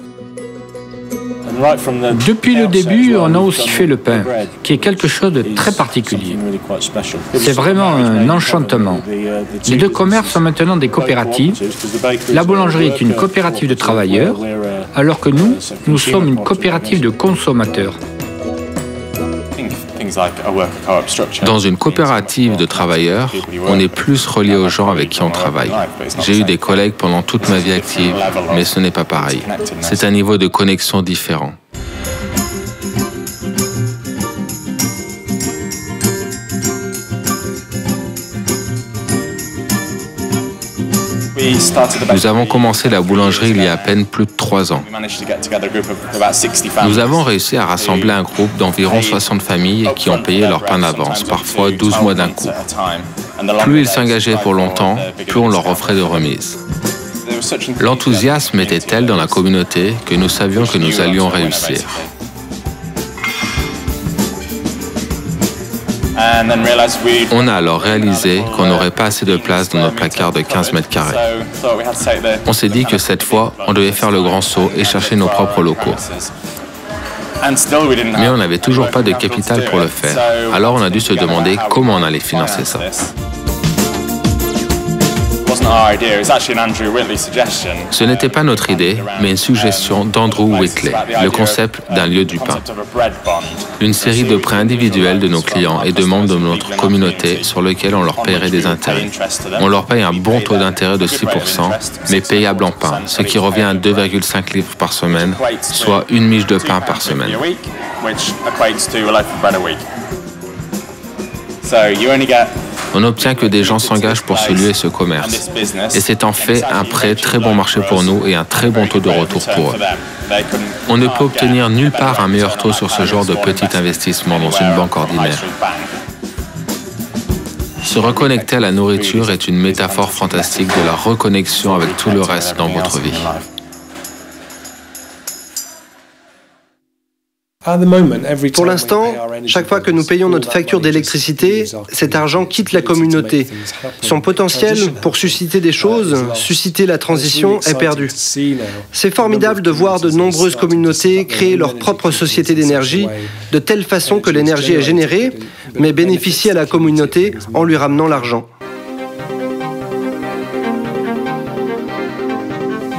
A: Depuis le début, on a aussi fait le pain, qui est quelque chose de très particulier. C'est vraiment un enchantement. Les deux commerces sont maintenant des coopératives. La boulangerie est une coopérative de travailleurs, alors que nous sommes une coopérative de consommateurs.
P: Dans une coopérative de travailleurs, on est plus relié aux gens avec qui on travaille. J'ai eu des collègues pendant toute ma vie active, mais ce n'est pas pareil. C'est un niveau de connexion différent. Nous avons commencé la boulangerie il y a à peine plus de 3 ans. Nous avons réussi à rassembler un groupe d'environ 60 familles qui ont payé leur pain d'avance, parfois 12 mois d'un coup. Plus ils s'engageaient pour longtemps, plus on leur offrait de remises. L'enthousiasme était tel dans la communauté que nous savions que nous allions réussir. On a alors réalisé qu'on n'aurait pas assez de place dans notre placard de 15 mètres carrés. On s'est dit que cette fois, on devait faire le grand saut et chercher nos propres locaux. Mais on n'avait toujours pas de capital pour le faire. Alors on a dû se demander comment on allait financer ça. Ce n'était pas notre idée, mais une suggestion d'Andrew Whitley, le concept d'un lieu du pain. Une série de prêts individuels de nos clients et de membres de notre communauté sur lesquels on leur paierait des intérêts. On leur paye un bon taux d'intérêt de 6%, mais payable en pain, ce qui revient à 2,5 livres par semaine, soit une miche de pain par semaine. On n'obtient que des gens s'engagent pour ce lieu et ce commerce. Et c'est en fait un très bon marché pour nous et un très bon taux de retour pour eux. On ne peut obtenir nulle part un meilleur taux sur ce genre de petit investissement dans une banque ordinaire. Se reconnecter à la nourriture est une métaphore fantastique de la reconnexion avec tout le reste dans votre vie.
L: Pour l'instant, chaque fois que nous payons notre facture d'électricité, cet argent quitte la communauté. Son potentiel pour susciter des choses, susciter la transition, est perdu. C'est formidable de voir de nombreuses communautés créer leur propre société d'énergie, de telle façon que l'énergie est générée, mais bénéficie à la communauté en lui ramenant l'argent.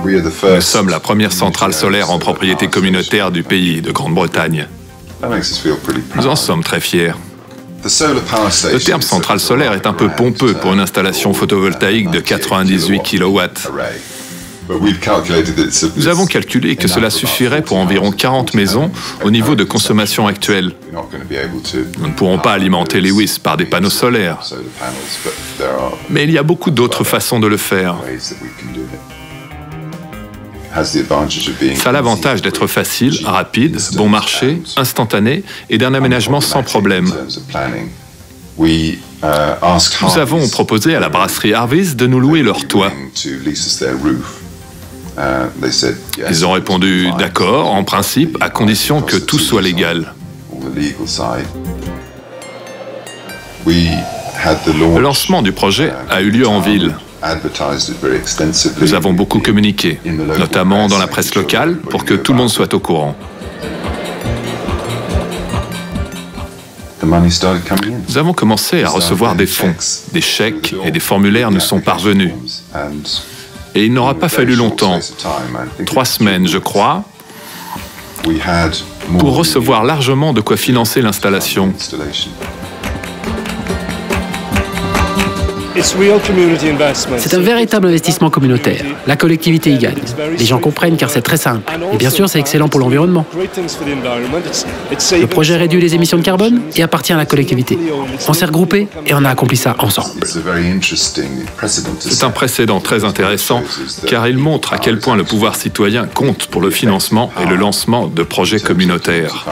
D: Nous sommes la première centrale solaire en propriété communautaire du pays, de Grande-Bretagne. Nous en sommes très fiers. Le terme centrale solaire est un peu pompeux pour une installation photovoltaïque de 98 kW. Nous avons calculé que cela suffirait pour environ 40 maisons au niveau de consommation actuelle. Nous ne pourrons pas alimenter Lewis par des panneaux solaires. Mais il y a beaucoup d'autres façons de le faire. Ça a l'avantage d'être facile, rapide, bon marché, instantané et d'un aménagement sans problème. Nous avons proposé à la brasserie Harvey's de nous louer leur toit. Ils ont répondu « d'accord, en principe, à condition que tout soit légal ». Le lancement du projet a eu lieu en ville. Nous avons beaucoup communiqué, notamment dans la presse locale, pour que tout le monde soit au courant. Nous avons commencé à recevoir des fonds. Des chèques et des formulaires nous sont parvenus. Et il n'aura pas fallu longtemps, 3 semaines je crois, pour recevoir largement de quoi financer l'installation.
U: C'est un véritable investissement communautaire. La collectivité y gagne. Les gens comprennent car c'est très simple. Et bien sûr, c'est excellent pour l'environnement. Le projet réduit les émissions de carbone et appartient à la collectivité. On s'est regroupés et on a accompli ça ensemble.
D: C'est un précédent très intéressant car il montre à quel point le pouvoir citoyen compte pour le financement et le lancement de projets communautaires.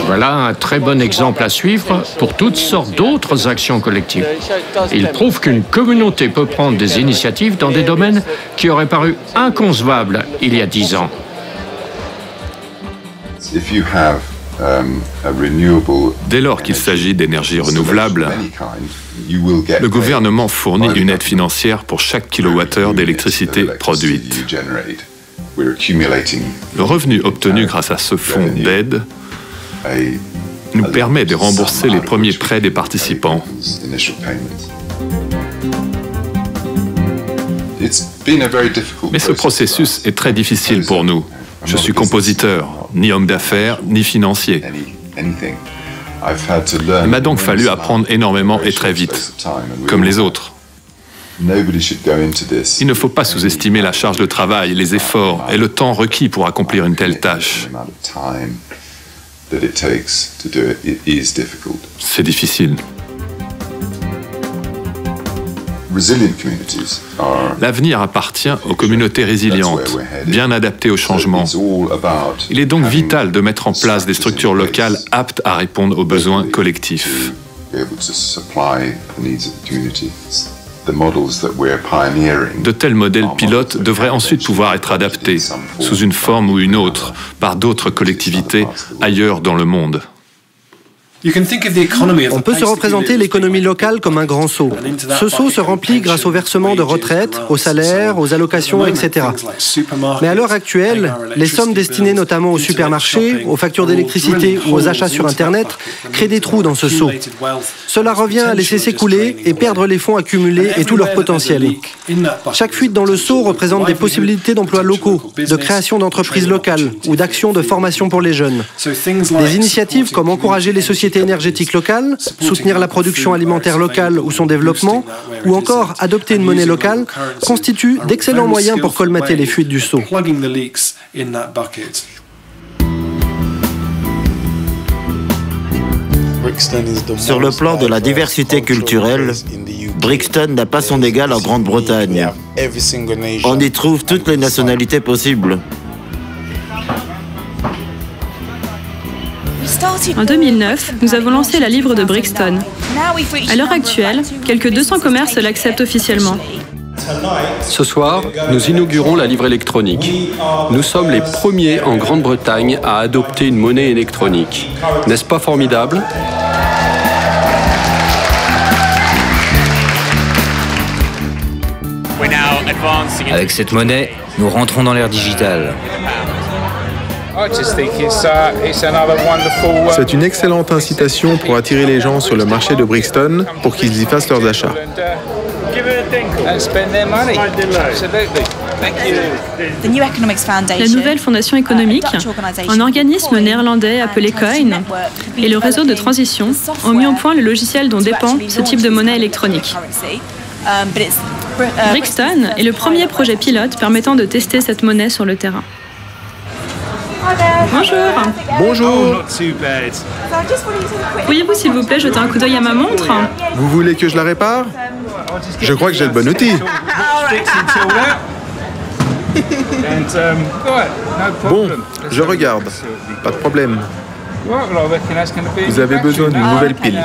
A: Voilà un très bon exemple à suivre pour toutes sortes d'autres actions collectives. Il prouve qu'une communauté peut prendre des initiatives dans des domaines qui auraient paru inconcevables il y a 10 ans.
D: Dès lors qu'il s'agit d'énergie renouvelable, le gouvernement fournit une aide financière pour chaque kilowattheure d'électricité produite. Le revenu obtenu grâce à ce fonds d'aide nous permet de rembourser les premiers prêts des participants. Mais ce processus est très difficile pour nous. Je suis compositeur, ni homme d'affaires, ni financier. Il m'a donc fallu apprendre énormément et très vite, comme les autres. Il ne faut pas sous-estimer la charge de travail, les efforts et le temps requis pour accomplir une telle tâche. C'est difficile. L'avenir appartient aux communautés résilientes, bien adaptées au changement. Il est donc vital de mettre en place des structures locales aptes à répondre aux besoins collectifs. De tels modèles pilotes devraient ensuite pouvoir être adaptés, sous une forme ou une autre, par d'autres collectivités ailleurs dans le monde.
L: On peut se représenter l'économie locale comme un grand seau. Ce seau se remplit grâce au versement de retraite, aux salaires, aux allocations, etc. Mais à l'heure actuelle, les sommes destinées notamment aux supermarchés, aux factures d'électricité ou aux achats sur Internet créent des trous dans ce seau. Cela revient à laisser s'écouler et perdre les fonds accumulés et tout leur potentiel. Chaque fuite dans le seau représente des possibilités d'emplois locaux, de création d'entreprises locales ou d'actions de formation pour les jeunes. Des initiatives comme encourager les sociétés énergétiques locales, soutenir la production alimentaire locale ou son développement, ou encore adopter une monnaie locale, constituent d'excellents moyens pour colmater les fuites du seau.
N: Sur le plan de la diversité culturelle, Brixton n'a pas son égal en Grande-Bretagne. On y trouve toutes les nationalités possibles.
V: En 2009, nous avons lancé la livre de Brixton. À l'heure actuelle, quelques 200 commerces l'acceptent officiellement.
Q: Ce soir, nous inaugurons la livre électronique. Nous sommes les premiers en Grande-Bretagne à adopter une monnaie électronique. N'est-ce pas formidable ?
W: Avec cette monnaie, nous rentrons dans l'ère digitale.
X: C'est une excellente incitation pour attirer les gens sur le marché de Brixton pour qu'ils y fassent leurs achats.
V: La nouvelle fondation économique, un organisme néerlandais appelé Coin, et le réseau de transition ont mis au point le logiciel dont dépend ce type de monnaie électronique. Brixton est le premier projet pilote permettant de tester cette monnaie sur le terrain. Bonjour.
X: Bonjour.
V: Pourriez-vous s'il vous plaît jeter un coup d'œil à ma montre?
X: Vous voulez que je la répare? Je crois que j'ai le bon outil. Bon, je regarde. Pas de problème. Vous avez besoin d'une nouvelle pile.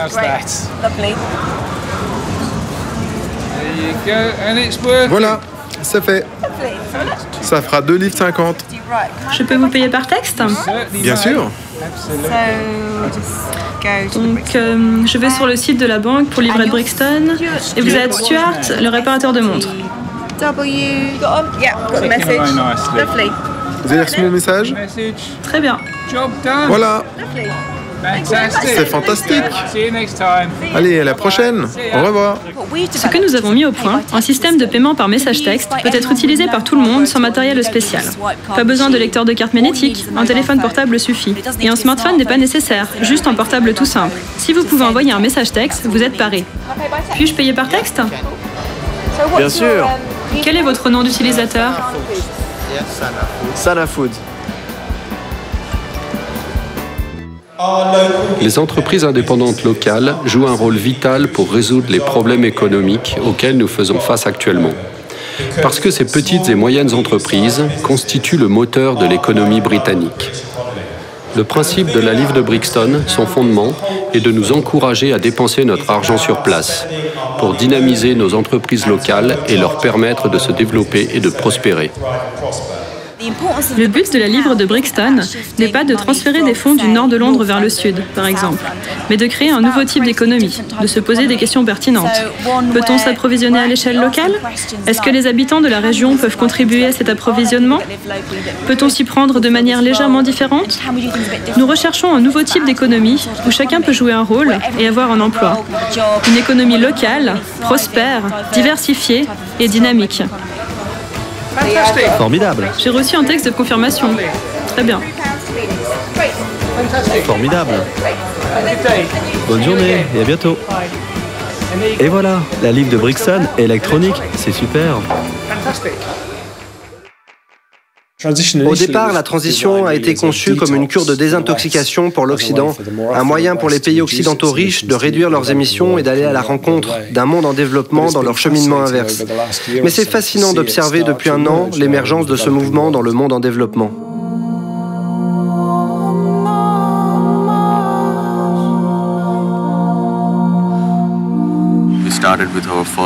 X: Voilà, C'est fait. Ça fera 2,50 livres.
V: Je peux vous payer par texte?
X: Bien sûr.
V: Donc, je vais sur le site de la banque pour livrer de Brixton. Et vous êtes Stuart, le réparateur de montres.
X: Vous avez reçu mon message?
V: Très bien.
X: Voilà. C'est fantastique. Allez, à la prochaine. Au revoir.
V: Ce que nous avons mis au point, un système de paiement par message texte, peut être utilisé par tout le monde sans matériel spécial. Pas besoin de lecteur de carte magnétique, un téléphone portable suffit. Et un smartphone n'est pas nécessaire, juste un portable tout simple. Si vous pouvez envoyer un message texte, vous êtes paré. Puis-je payer par texte?
E: Bien sûr.
V: Quel est votre nom d'utilisateur?
E: Sana Food.
Q: Les entreprises indépendantes locales jouent un rôle vital pour résoudre les problèmes économiques auxquels nous faisons face actuellement. Parce que ces petites et moyennes entreprises constituent le moteur de l'économie britannique. Le principe de la livre de Brixton, son fondement, est de nous encourager à dépenser notre argent sur place, pour dynamiser nos entreprises locales et leur permettre de se développer et de prospérer.
V: Le but de la livre de Brixton n'est pas de transférer des fonds du nord de Londres vers le sud, par exemple, mais de créer un nouveau type d'économie, de se poser des questions pertinentes. Peut-on s'approvisionner à l'échelle locale? Est-ce que les habitants de la région peuvent contribuer à cet approvisionnement? Peut-on s'y prendre de manière légèrement différente? Nous recherchons un nouveau type d'économie où chacun peut jouer un rôle et avoir un emploi. Une économie locale, prospère, diversifiée et dynamique.
E: Formidable.
V: J'ai reçu un texte de confirmation. Très bien.
E: Formidable. Bonne journée et à bientôt. Et voilà, la livre de Brixton électronique, c'est super.
L: Au départ, la transition a été conçue comme une cure de désintoxication pour l'Occident, un moyen pour les pays occidentaux riches de réduire leurs émissions et d'aller à la rencontre d'un monde en développement dans leur cheminement inverse. Mais c'est fascinant d'observer depuis un an l'émergence de ce mouvement dans le monde en développement.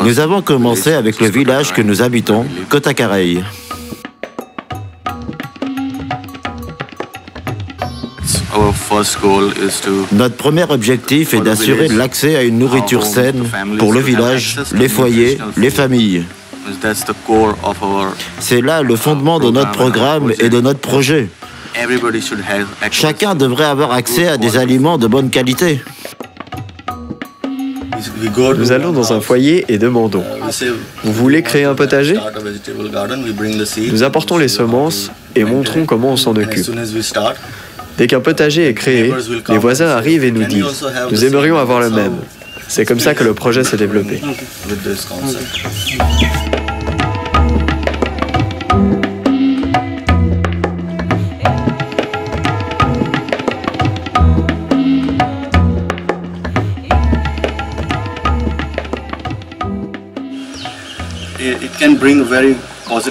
N: Nous avons commencé avec le village que nous habitons, Kotakarai. Notre premier objectif est d'assurer l'accès à une nourriture saine pour le village, les foyers, les familles. C'est là le fondement de notre programme et de notre projet. Chacun devrait avoir accès à des aliments de bonne qualité.
E: Nous allons dans un foyer et demandons: vous voulez créer un potager? Nous apportons les semences et montrons comment on s'en occupe. Dès qu'un potager est créé, les voisins arrivent et nous disent: nous aimerions avoir le même. C'est comme ça que le projet s'est développé.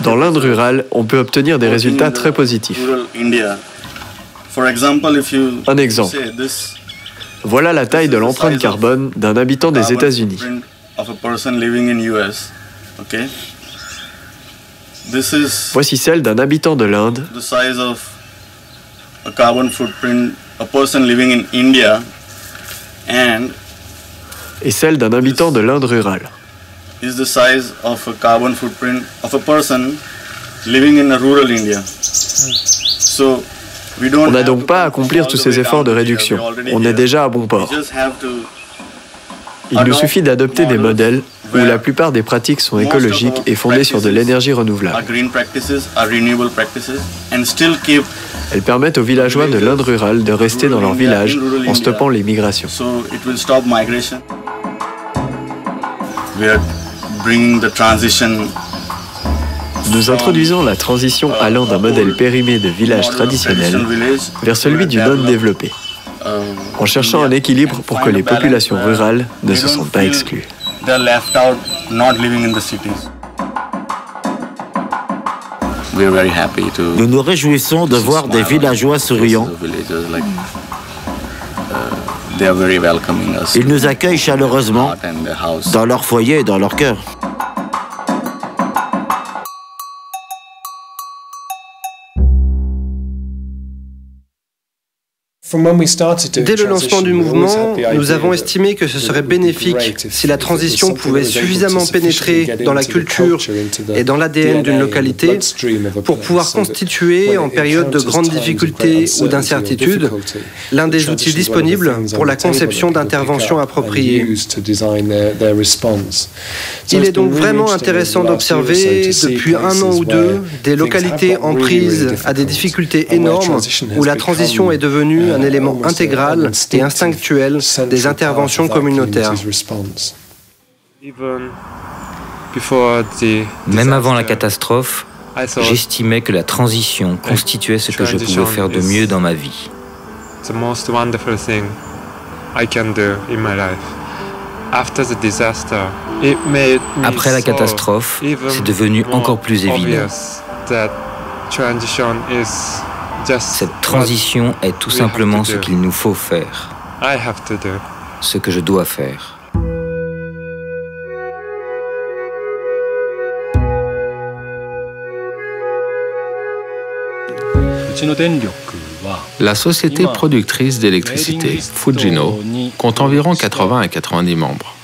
E: Dans l'Inde rurale, on peut obtenir des résultats très positifs. Un exemple. Voilà la taille de l'empreinte carbone d'un habitant des États-Unis. Voici celle d'un habitant de l'Inde. Et celle d'un habitant de l'Inde rurale. On n'a donc pas à accomplir tous ces efforts de réduction. On est déjà à bon port. Il nous suffit d'adopter des modèles où la plupart des pratiques sont écologiques et fondées sur de l'énergie renouvelable. Elles permettent aux villageois de l'Inde rurale de rester dans leur village en stoppant les migrations. Nous introduisons la transition allant d'un modèle périmé de village traditionnel vers celui du non-développé, en cherchant un équilibre pour que les populations rurales ne se sentent pas exclues.
N: Nous nous réjouissons de voir des villageois souriants. Ils nous accueillent chaleureusement dans leur foyer et dans leur cœur.
L: Dès le lancement du mouvement, nous avons estimé que ce serait bénéfique si la transition pouvait suffisamment pénétrer dans la culture et dans l'ADN d'une localité pour pouvoir constituer, en période de grandes difficultés ou d'incertitude, l'un des outils disponibles pour la conception d'interventions appropriées. Il est donc vraiment intéressant d'observer, depuis 1 an ou 2, des localités en prise à des difficultés énormes où la transition est devenue un élément intégral et instinctuel des interventions communautaires.
W: Même avant la catastrophe, j'estimais que la transition constituait ce que je pouvais faire de mieux dans ma vie. Après la catastrophe, c'est devenu encore plus évident. Cette transition est tout simplement ce qu'il nous faut faire, ce que je dois faire.
P: La société productrice d'électricité, Fujino, compte environ 80 à 90 membres.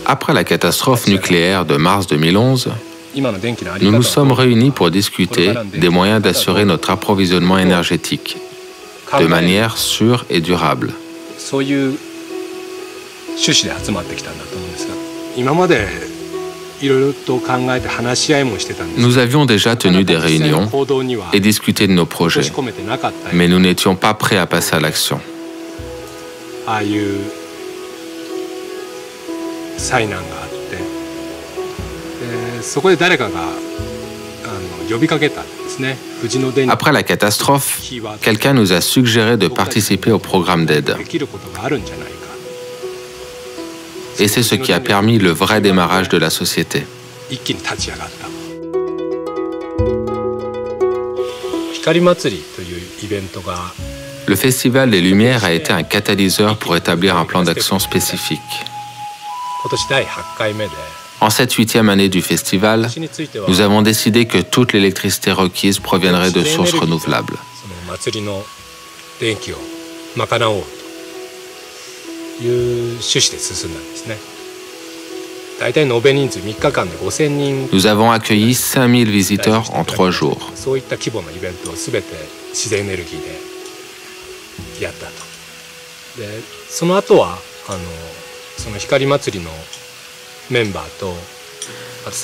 P: Après la catastrophe nucléaire de mars 2011, nous nous sommes réunis pour discuter des moyens d'assurer notre approvisionnement énergétique de manière sûre et durable. Nous avions déjà tenu des réunions et discuté de nos projets, mais nous n'étions pas prêts à passer à l'action. Après la catastrophe, quelqu'un nous a suggéré de participer au programme d'aide. Et c'est ce qui a permis le vrai démarrage de la société. Le Festival des Lumières a été un catalyseur pour établir un plan d'action spécifique. En cette 8e année du festival, nous avons décidé que toute l'électricité requise proviendrait de sources renouvelables. Nous avons accueilli 5000 visiteurs en 3 jours.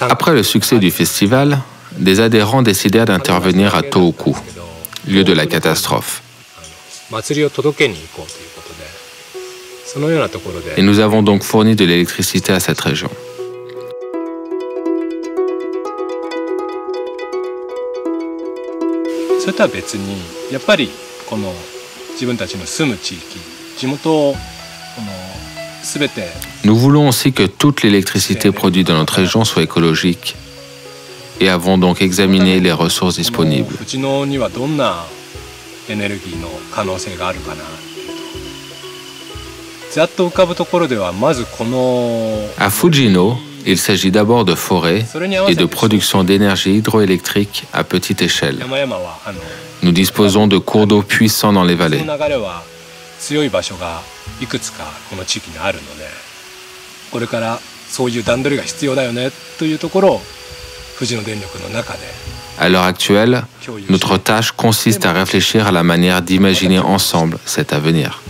P: Après le succès du festival, des adhérents décidèrent d'intervenir à Tohoku, lieu de la catastrophe. Et nous avons donc fourni de l'électricité à cette région. Nous voulons aussi que toute l'électricité produite dans notre région soit écologique et avons donc examiné les ressources disponibles. À Fujino, il s'agit d'abord de forêts et de production d'énergie hydroélectrique à petite échelle. Nous disposons de cours d'eau puissants dans les vallées. À l'heure actuelle, notre tâche consiste à réfléchir à la manière d'imaginer ensemble cet avenir.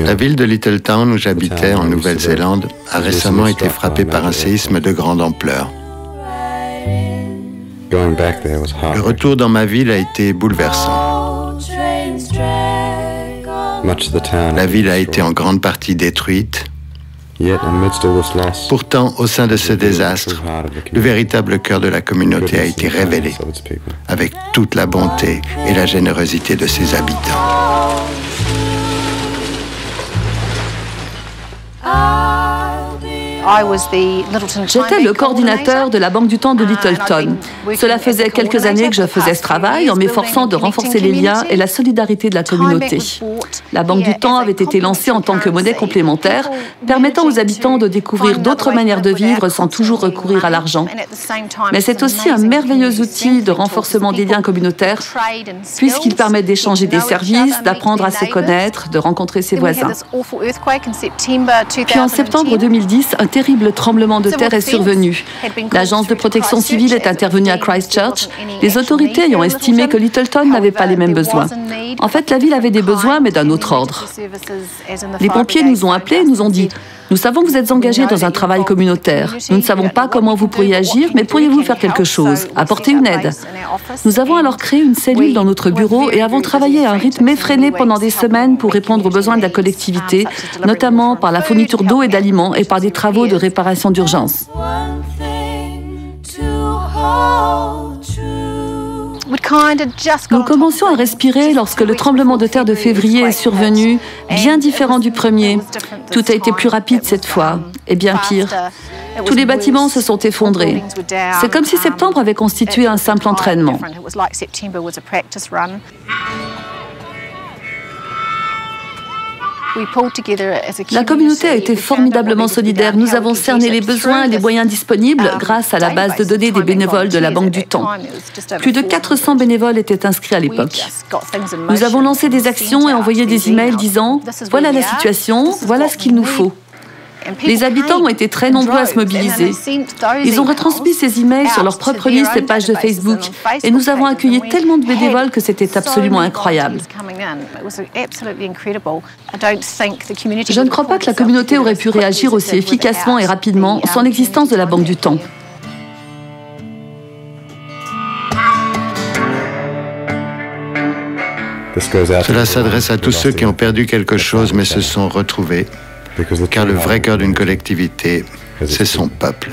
T: La ville de Littletown où j'habitais en Nouvelle-Zélande a récemment été frappée par un séisme de grande ampleur. Le retour dans ma ville a été bouleversant. La ville a été en grande partie détruite. Pourtant, au sein de ce désastre, le véritable cœur de la communauté a été révélé, avec toute la bonté et la générosité de ses habitants.
G: J'étais le coordinateur de la Banque du Temps de Littleton. Cela faisait quelques années que je faisais ce travail en m'efforçant de renforcer les liens et la solidarité de la communauté. La Banque du Temps avait été lancée en tant que monnaie complémentaire, permettant aux habitants de découvrir d'autres manières de vivre sans toujours recourir à l'argent. Mais c'est aussi un merveilleux outil de renforcement des liens communautaires, puisqu'il permet d'échanger des services, d'apprendre à se connaître, de rencontrer ses voisins. Puis en septembre 2010, un terrible tremblement de terre est survenu. L'agence de protection civile est intervenue à Christchurch, les autorités ayant estimé que Littleton n'avait pas les mêmes besoins. En fait, la ville avait des besoins, mais d'un autre ordre. Les pompiers nous ont appelés et nous ont dit « Nous savons que vous êtes engagés dans un travail communautaire. Nous ne savons pas comment vous pourriez agir, mais pourriez-vous faire quelque chose, apporter une aide ?» Nous avons alors créé une cellule dans notre bureau et avons travaillé à un rythme effréné pendant des semaines pour répondre aux besoins de la collectivité, notamment par la fourniture d'eau et d'aliments et par des travaux de réparation d'urgence. Nous commencions à respirer lorsque le tremblement de terre de février est survenu, bien différent du premier. Tout a été plus rapide cette fois, et bien pire. Tous les bâtiments se sont effondrés. C'est comme si septembre avait constitué un simple entraînement. La communauté a été formidablement solidaire. Nous avons cerné les besoins et les moyens disponibles grâce à la base de données des bénévoles de la Banque du Temps. Plus de 400 bénévoles étaient inscrits à l'époque. Nous avons lancé des actions et envoyé des emails disant « Voilà la situation, voilà ce qu'il nous faut ». Les habitants ont été très nombreux à se mobiliser. Ils ont retransmis ces emails sur leur propre liste et pages de Facebook. Et nous avons accueilli tellement de bénévoles que c'était absolument incroyable. Je ne crois pas que la communauté aurait pu réagir aussi efficacement et rapidement sans l'existence de la Banque du Temps.
T: Cela s'adresse à tous ceux qui ont perdu quelque chose mais se sont retrouvés. Car le vrai cœur d'une collectivité, c'est son peuple.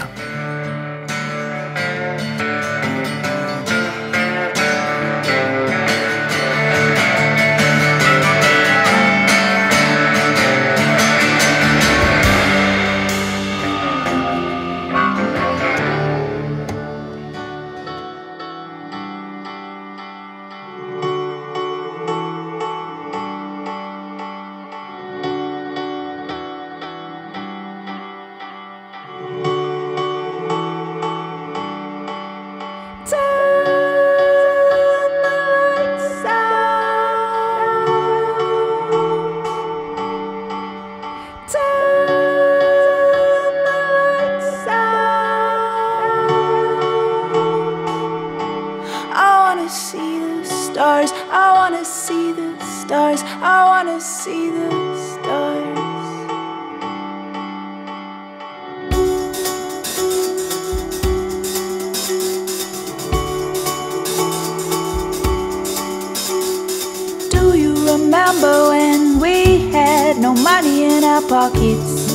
F: Remember when we had no money in our pockets?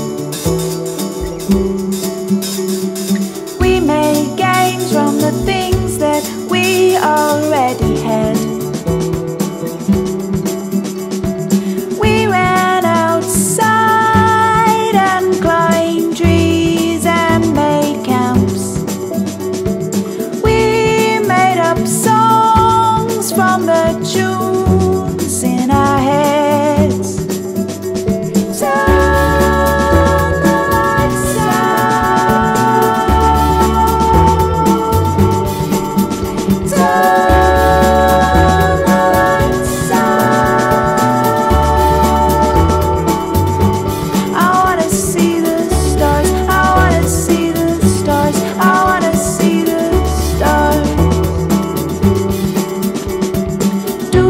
F: We made gains from the things that we already had. We ran outside and climbed trees and made camps. We made up songs from the tunes in our heads. Turn the lights out. Turn the lights out. I wanna see the stars. I wanna see the stars. I wanna see the stars. Do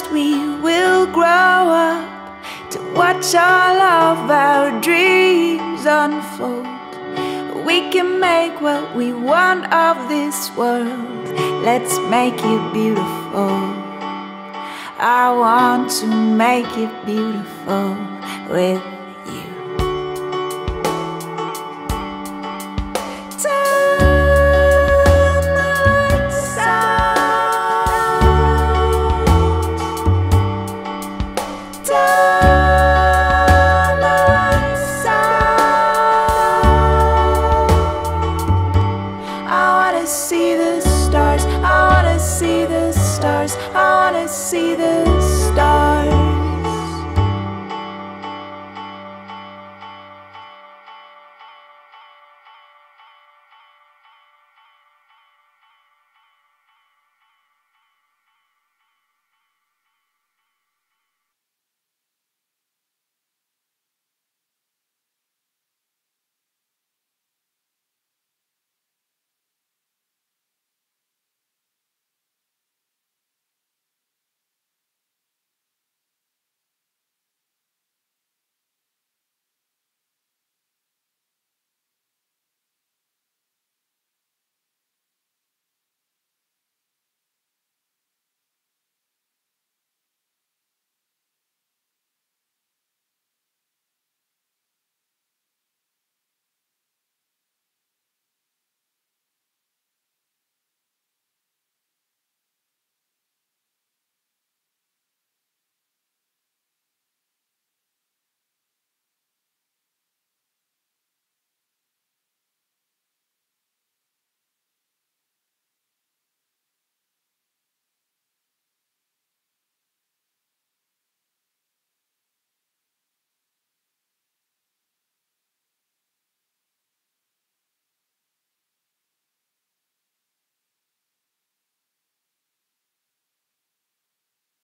F: last we will grow up to watch all of our dreams unfold. We can make what we want of this world. Let's make it beautiful. I want to make it beautiful with you. Turn the lights out. Turn the lights out. I wanna see the stars. I wanna see the stars. I wanna see the stars.